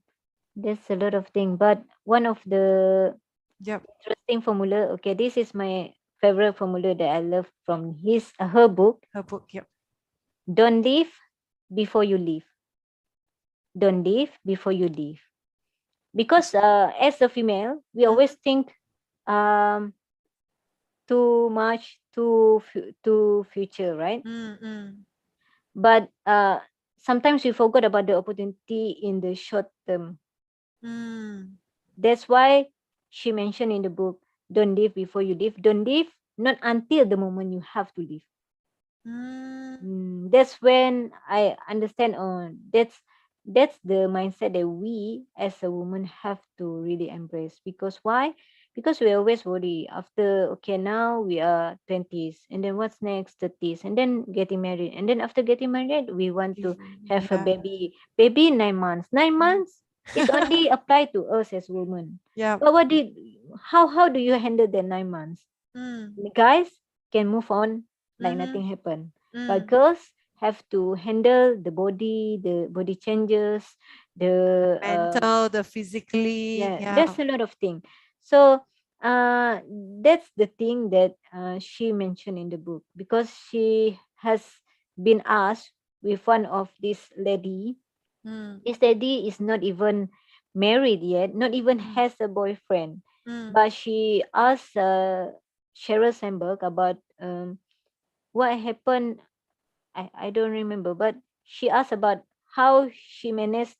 there's a lot of things, but one of the interesting formula. Okay, this is my favorite formula that I love from her book. Her book, Don't leave before you leave. Don't leave before you leave. Because as a female, we always think too much to future, right? But sometimes we forgot about the opportunity in the short term. That's why she mentioned in the book, don't leave before you leave. Don't leave not until the moment you have to leave. That's when I understand, that's the mindset that we as a woman have to really embrace. Because why? Because we always worry after, okay, now we are 20s, and then what's next, 30s, and then getting married, and then after getting married we want to have a baby in 9 months. 9 months is only applied to us as women. But how do you handle the 9 months? The guys can move on like nothing happened, but girls have to handle the body changes, the mental, the physically. there's a lot of things. So that's the thing that she mentioned in the book, because she has been asked with one of this lady. This lady is not even married yet, not even has a boyfriend, but she asked Sheryl Sandberg about what happened. I don't remember, but she asked about how she manage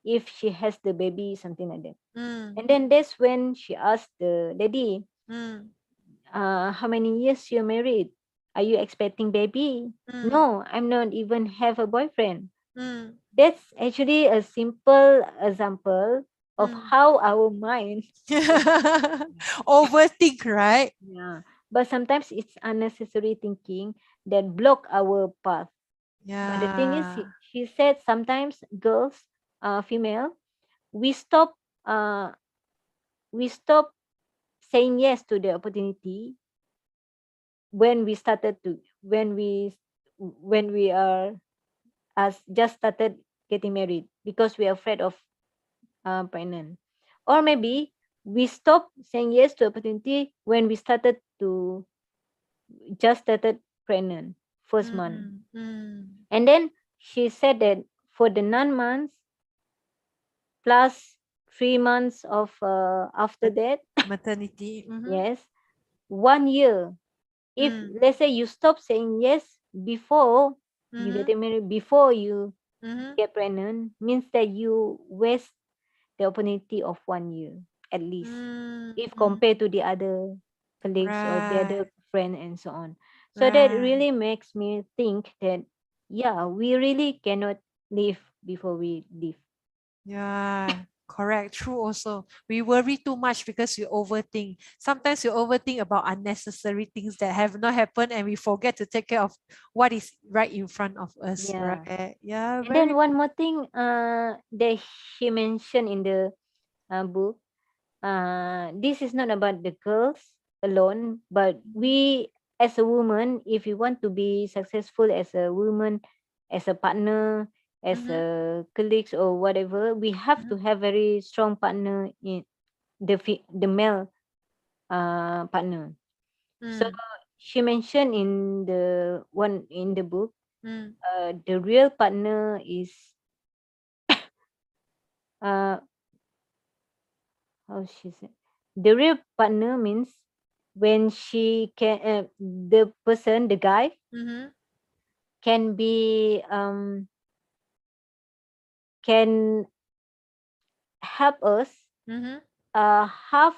if she has the baby, something like that. And then that's when she asked the lady, how many years you're married? Are you expecting baby? No, I'm not even have a boyfriend. That's actually a simple example of how our mind overthink, right? Yeah, but sometimes it's unnecessary thinking that block our path. But the thing is, she said sometimes girls, female, we stop saying yes to the opportunity when we started to when we are just started getting married, because we are afraid of pregnant. Or maybe we stop saying yes to opportunity when we just started pregnant first month. And then she said that for the 9 months plus 3 months of after that, maternity. yes, 1 year. If let's say you stop saying yes before you get married, before you get pregnant, means that you waste the opportunity of 1 year. at least, if Mm. compared to the other colleagues or the other Right. friend and so on. So that Right. really makes me think that, yeah, we really cannot live before we live. Yeah, correct. True also. We worry too much because we overthink. Sometimes we overthink about unnecessary things that have not happened and we forget to take care of what is right in front of us, Yeah. right? Yeah, And then very one more thing that she mentioned in the book, this is not about the girls alone, but we as a woman, if we want to be successful as a woman, as a partner, as Mhm, a colleagues or whatever, we have to mhm, have very strong partner in the male partner. So mm, she mentioned in the one in the book, mm, the real partner is uh how she said, the real partner means when she can the person, the guy mhm, can be can help us mhm, half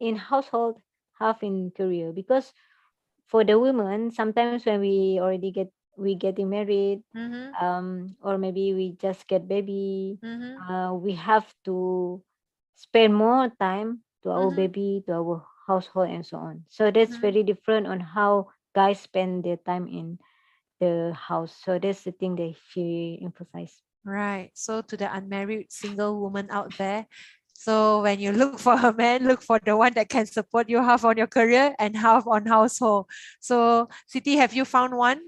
in household, half in career. Because for the women, sometimes when we getting married, mhm, or maybe we just get baby, mhm, we have to spend more time to our mhm, baby, to our household and so on. So that's mhm. very different on how guys spend their time in the house. So that's the thing that she emphasized. Right. So to the unmarried single woman out there, so when you look for a man, look for the one that can support you half on your career and half on household. So Siti, have you found one?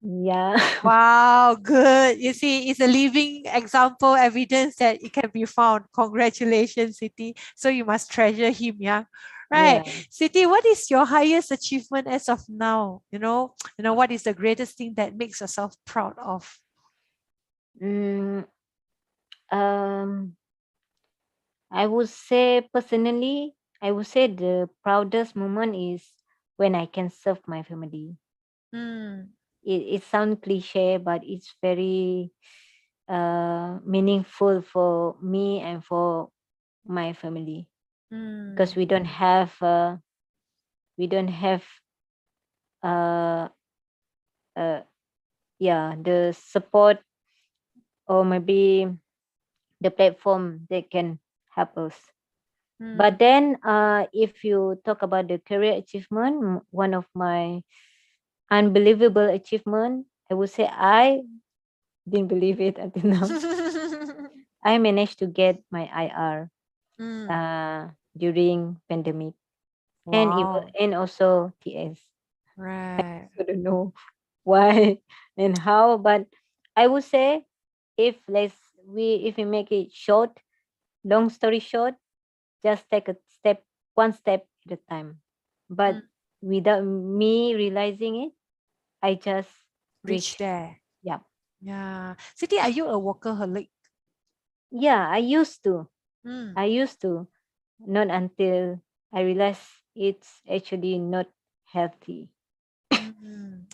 Yeah. Wow, good. You see, it's a living example, evidence that it can be found. Congratulations, Siti. So you must treasure him, yeah. Right. Yeah. Siti, what is your highest achievement as of now? What is the greatest thing that makes yourself proud of? Mm, um, I would say personally, I would say the proudest moment is when I can serve my family. Mm, It sounds cliche, but it's very meaningful for me and for my family, because mm, we don't have uh, uh yeah, the support or maybe the platform that can help us. mm, But then if you talk about the career achievement, one of my unbelievable achievement, I would say I didn't believe it until now. I managed to get my IR mm. during pandemic, and even Wow. and also TS. Right. I don't know why and how, but I would say, if we make it short, long story short, just take a step, one step at a time. But Mm. without me realizing it, I just Reach reach. there. Yeah. Yeah. Siti, are you a workaholic? Yeah, Mm. I used to, not until I realized it's actually not healthy.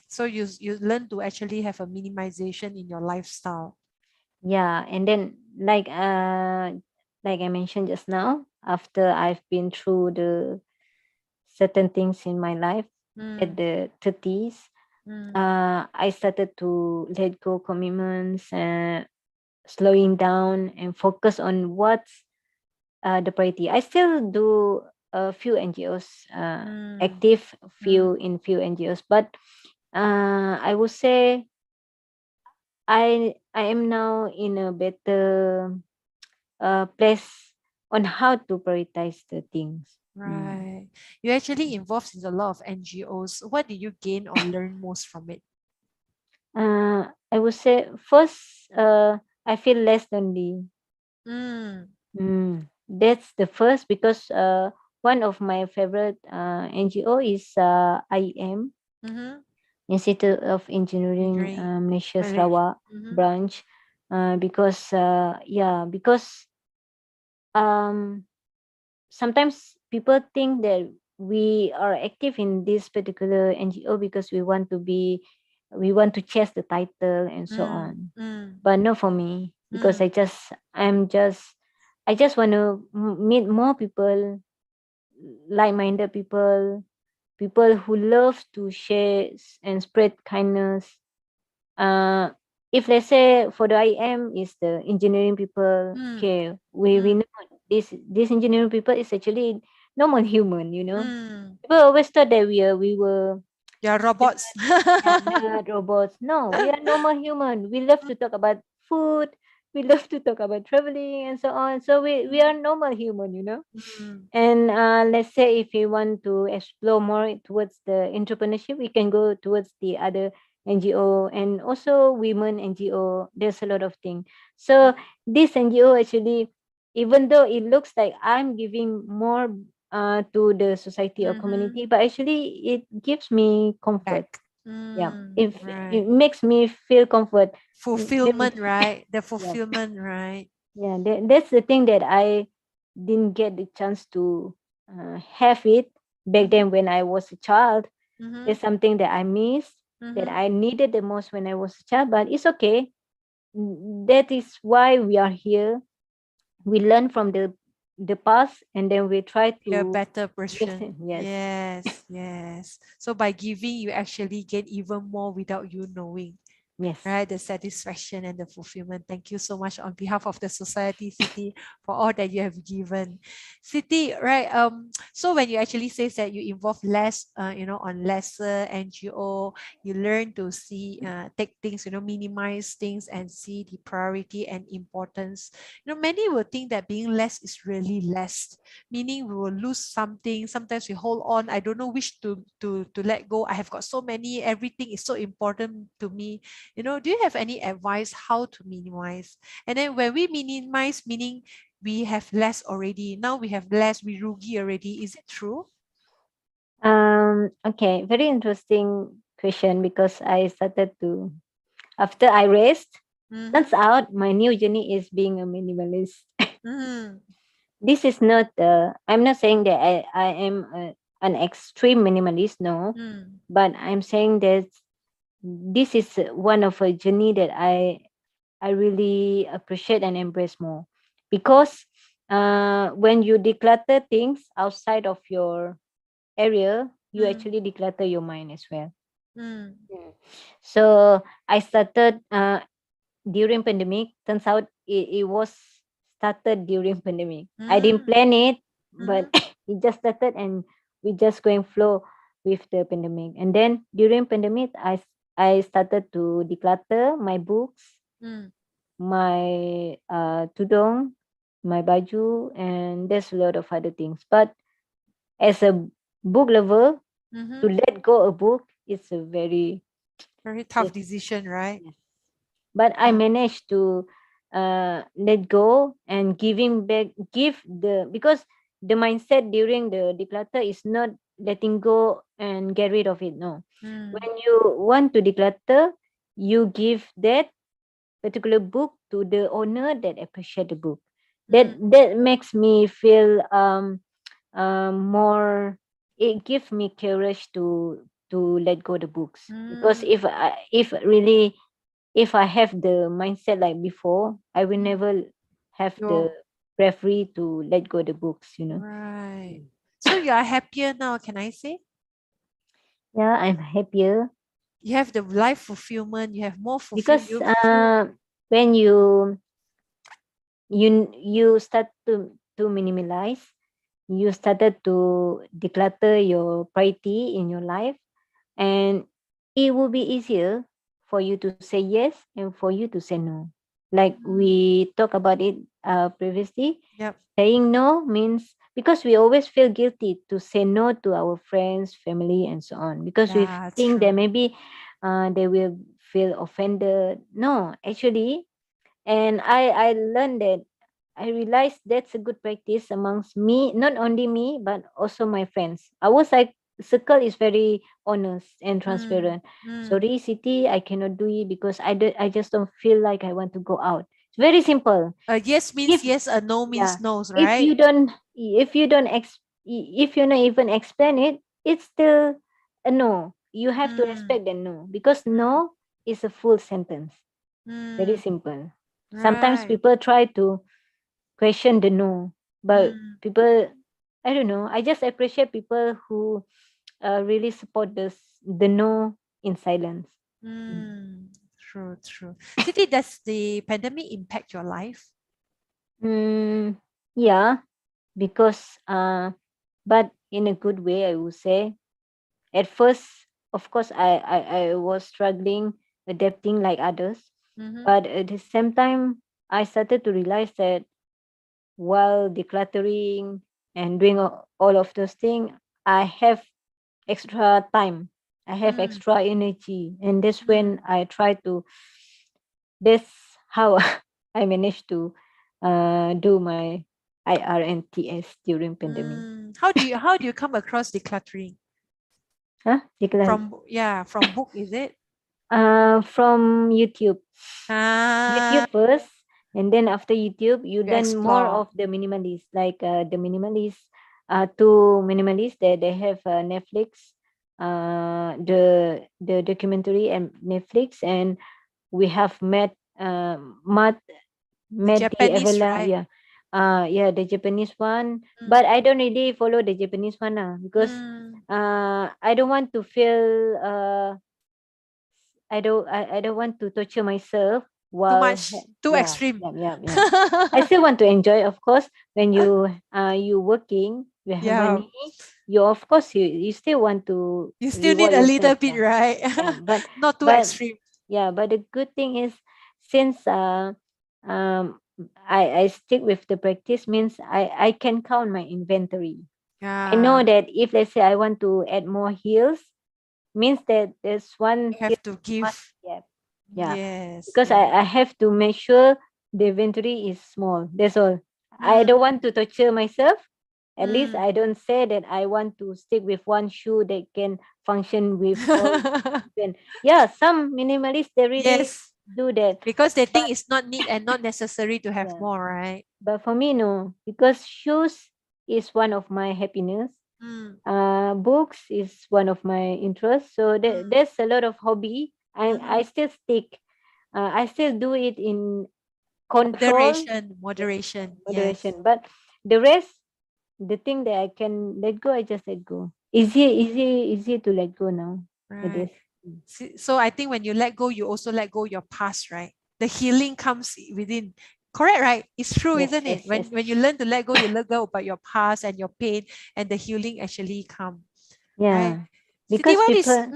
So you learn to actually have a minimization in your lifestyle. Yeah, and then like I mentioned just now, after I've been through the certain things in my life at Mm. the 30s, Mm. I started to let go commitments and slowing down and focus on what's the priority. I still do a few NGOs, Mm. active Mm. few NGOs, but I would say I am now in a better place on how to prioritize the things. Mm. Right. You actually involved in a lot of NGOs. What did you gain or learn most from it? I would say first, I feel less lonely. Mm. That's the first, because one of my favorite NGO is IEM, Mm-hmm. Institute of Engineering Engineering. Malaysia Malaysia. Sarawak Mm-hmm. branch, because um, sometimes people think that we are active in this particular NGO because we want to chase the title and so Mm. on. Mm. But not for me, because Mm. I'm just I just want to meet more people, like-minded people, people who love to share and spread kindness. If let's say for the IM is the engineering people, okay, we know this engineering people is actually normal human, you know. People always thought that we were You're robots. nerd robots. No, we are normal human. We love to talk about food. We love to talk about traveling and so on. So we are normal human, you know. And let's say if we want to explore more towards the entrepreneurship, we can go towards the other NGO and also women NGO. There's a lot of things. So this NGO actually, even though it looks like I'm giving more to the society or community, but actually it gives me comfort. Back. Yeah, if Right. it makes me feel comfort. Fulfillment, right? The Yes. fulfillment, right? Yeah, that's the thing that I didn't get the chance to have it back then when I was a child. There's something that I missed that I needed the most when I was a child, but it's okay. That is why we are here. We learn from the past and then we try Be a to better person. yes. Yes, yes. So by giving, you actually get even more without you knowing. Yes. Right, the satisfaction and the fulfillment. Thank you so much on behalf of the society, Siti, for all that you have given. Siti, right? So when you actually say that you involve less, on lesser NGO, you learn to see, take things, minimize things and see the priority and importance. Many will think that being less is really less, meaning we will lose something. Sometimes we hold on. I don't know which to let go. I have got so many. Everything is so important to me. Do you have any advice how to minimize? And then when we minimize, meaning we have less already. Now we have less, we rugi already. Is it true? Okay, very interesting question because I started to after I rest, turns out my new journey is being a minimalist. This is not I'm not saying that I am an extreme minimalist, no, but I'm saying that this is one of a journey that I really appreciate and embrace more because when you declutter things outside of your area, you actually declutter your mind as well. So I started during pandemic. Turns out it was started during pandemic. I didn't plan it, but it just started and we just going flow with the pandemic. And then during pandemic, I started to declutter my books, my tudong, my baju, and there's a lot of other things. But as a book lover, to let go a book is a very tough decision, right? yes. But I managed to let go and giving back, because the mindset during the declutter is not letting go and get rid of it. No, when you want to declutter, you give that particular book to the owner that appreciate the book. That makes me feel more. It gives me courage to let go the books because if I have the mindset like before, I will never have the bravery to let go the books. Right. So you are happier now, can I say? Yeah, I'm happier You have the life fulfillment. You have more fulfillment. because when you start to minimize, you started to declutter your priority in your life, and it will be easier for you to say yes and for you to say no. Like we talked about it previously. Yep. Saying no means because we always feel guilty to say no to our friends, family, and so on because we Yeah, think that true. maybe they will feel offended. No, actually, and I learned that I realized that's a good practice amongst me, not only me but also my friends. Our circle is very honest and transparent. Sorry, Siti, I cannot do it because I just don't feel like I want to go out. It's very simple. Yes means If yes, a no yeah, means no, if right? you don't if you not even explain it, it's still a no. You have to respect the no because no is a full sentence. Very simple. Sometimes Right. people try to question the no. But Mm, people, I don't know. I just appreciate people who really support the no in silence. true, true. Siti, does the pandemic impact your life? Mm, yeah, because but in a good way, I would say. At first, of course, I was struggling adapting like others, Mm-hmm. but at the same time, I started to realize that while decluttering and doing all of those things, I have extra time, I have Mm, extra energy, and that's mm, when I try to. That's how I managed to do my IR and TS during pandemic. How do you come across decluttering? Huh? Declutter. From book, is it? From YouTube. Ah, YouTube first, and then after YouTube, you you learn more explore. of the minimalist, like the minimalist, two minimalists that they have Netflix, the documentary and Netflix, and we have met The the Japanese, Avila, right? yeah. Yeah, the Japanese one, Mm, but I don't really follow the Japanese one because mm, I don't want to feel I don't want to torture myself too while much, too yeah, extreme. yeah, yeah, yeah. I still want to enjoy, of course, when you working, you have Yeah, money, you of course you still want to you still need reward a little yourself, bit, yeah. right? Yeah, Not too but extreme. yeah, but the good thing is since um I stick with the practice means I can count my inventory. I know Yeah, that if let's say I want to add more heels, means that there's one you heel have to must give. get. Yeah. Yes, Because yes. I have to make sure the inventory is small. That's all. I Mm, don't want to torture myself. At least mm. I don't say that I want to stick with one shoe that can function with all different. Yeah, some minimalists they really Yes, do that. because they think But it's not need and not necessary to have yeah. more, right? But for me no. Because shoes is one of my happiness. Mm, Books is one of my interests. So mm, there's a lot of hobby. I mhm. still stick. I still do it in control, Moderation, yes, moderation. Yes, moderation. But the rest, the thing that I can let go, I just let go. Easy to let go now. It right. is. Mm. So I think when you let go, you also let go your past, right? The healing comes within. Correct, right? It's true, Yes, isn't it? yes, yes. When you learn to let go, you let go about your past and your pain, and the healing actually come, right? Yeah, Siti, because what is people.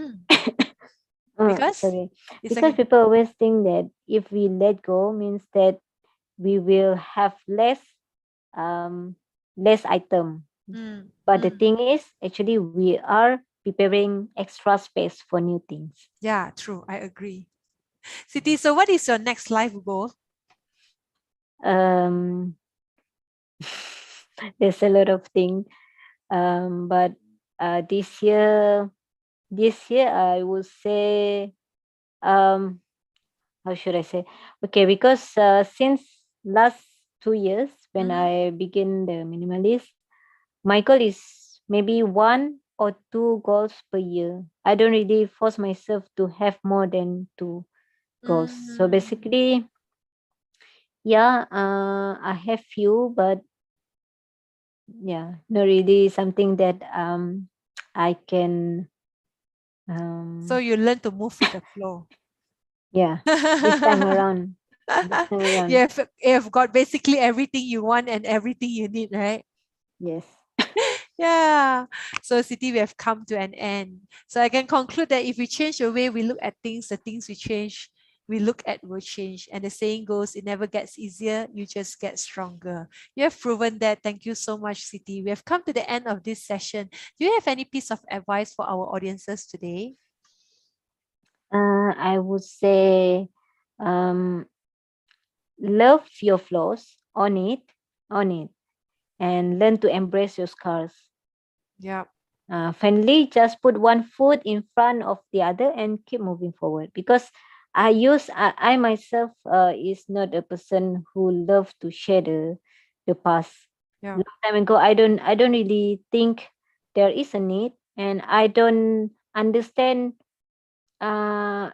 because Sorry, it's because okay. people always think that if we let go means that we will have um less item. Mm, But the mm. thing is, actually, we are preparing extra space for new things. Yeah, true. I agree. Siti, so what is your next life goal? Um, there's a lot of things. But this year, I would say, um, how should I say? Okay, because since last 2 years when Mhm. I begin the minimalist, my goal is maybe one or two goals per year. I don't really force myself to have more than two goals. So Mm. basically, yeah, I have few, but yeah, not really something that I can So um you learn to move with the flow. yeah, this time around. This time you around. have you have got basically everything you want and everything you need, right? Yes. Yeah. So City, we have come to an end. So I can conclude that if we change the way we look at things, the things we look at will change. And the saying goes, it never gets easier, you just get stronger. You have proven that. Thank you so much, City. We have come to the end of this session. Do you have any piece of advice for our audiences today? I would say um love your flaws, on it, and learn to embrace your scars. Yeah. Finally, just put one foot in front of the other and keep moving forward. Because I myself is not a person who love to share the past. Yeah. Long time ago, I don't really think there is a need, and I don't understand uh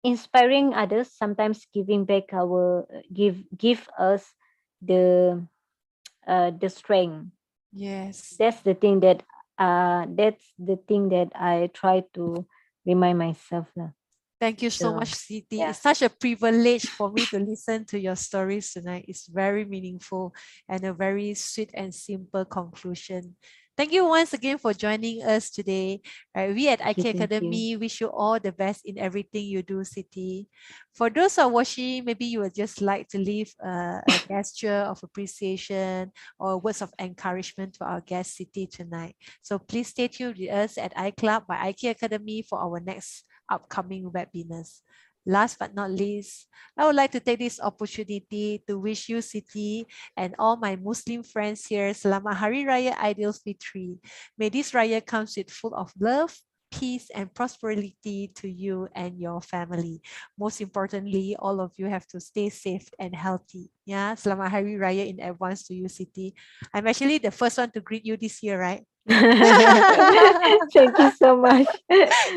inspiring others, sometimes giving back our give us the strength. Yes. That's the thing that I try to remind myself lah. Thank you so So, much, Siti. yeah. It's such a privilege for me to listen to your stories tonight. It's very meaningful and a very sweet and simple conclusion. Thank you once again for joining us today. We at Thank you, IK thank you. Academy wish you all the best in everything you do, Siti. For those who are watching, maybe you would just like to leave a gesture of appreciation or words of encouragement to our guest, Siti, tonight. So please stay tuned with us at iClub by IK Academy for our next upcoming webinars. Last but not least, I would like to take this opportunity to wish you, Siti, and all my Muslim friends here, Selamat Hari Raya Aidilfitri. May this Raya comes with full of love, peace, and prosperity to you and your family. Most importantly, all of you have to stay safe and healthy. Yeah, Selamat Hari Raya in advance to you, Siti. I'm actually the first one to greet you this year, right? Thank you so much.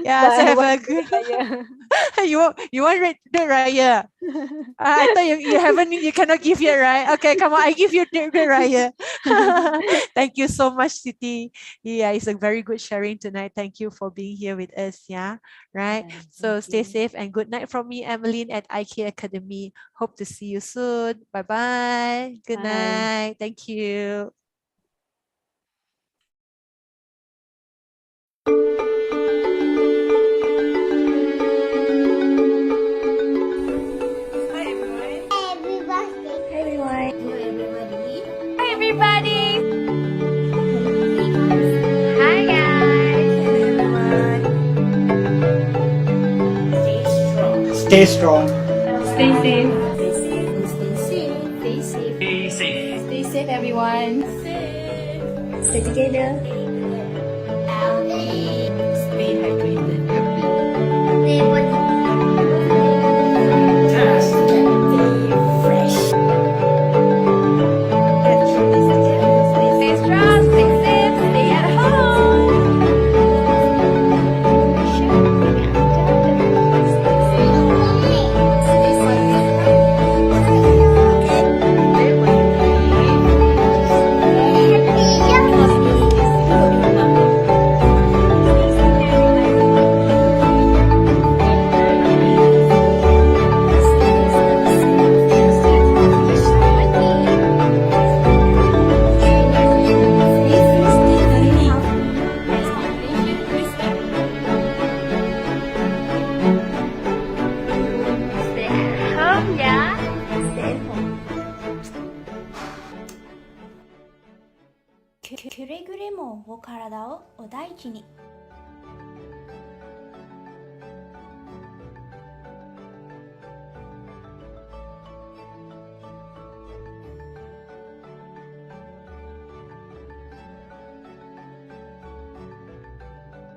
Yeah, But so I have a want good. Raya. You want the Raya? I thought you haven't, you cannot give yet, right? Okay, come on, I give you the Raya. Thank you so much, Siti. Yeah, it's a very good sharing tonight. Thank you for being here with us. Yeah, right. Yeah, So thank stay you. safe and good night from me, Emmeline at IK Academy. Hope to see you soon. Bye bye. Good Bye. night. Thank you. Hi everyone. Hi everyone. Hi everybody. Hi guys. Stay strong. Stay safe. Stay safe. Stay safe. Stay safe. Stay safe. Stay safe everyone. Stay together. Stay hydrated. Stay strong, stay safe, stay at Stay at home, yeah? Stay at home. くれぐれもお体をお大事に。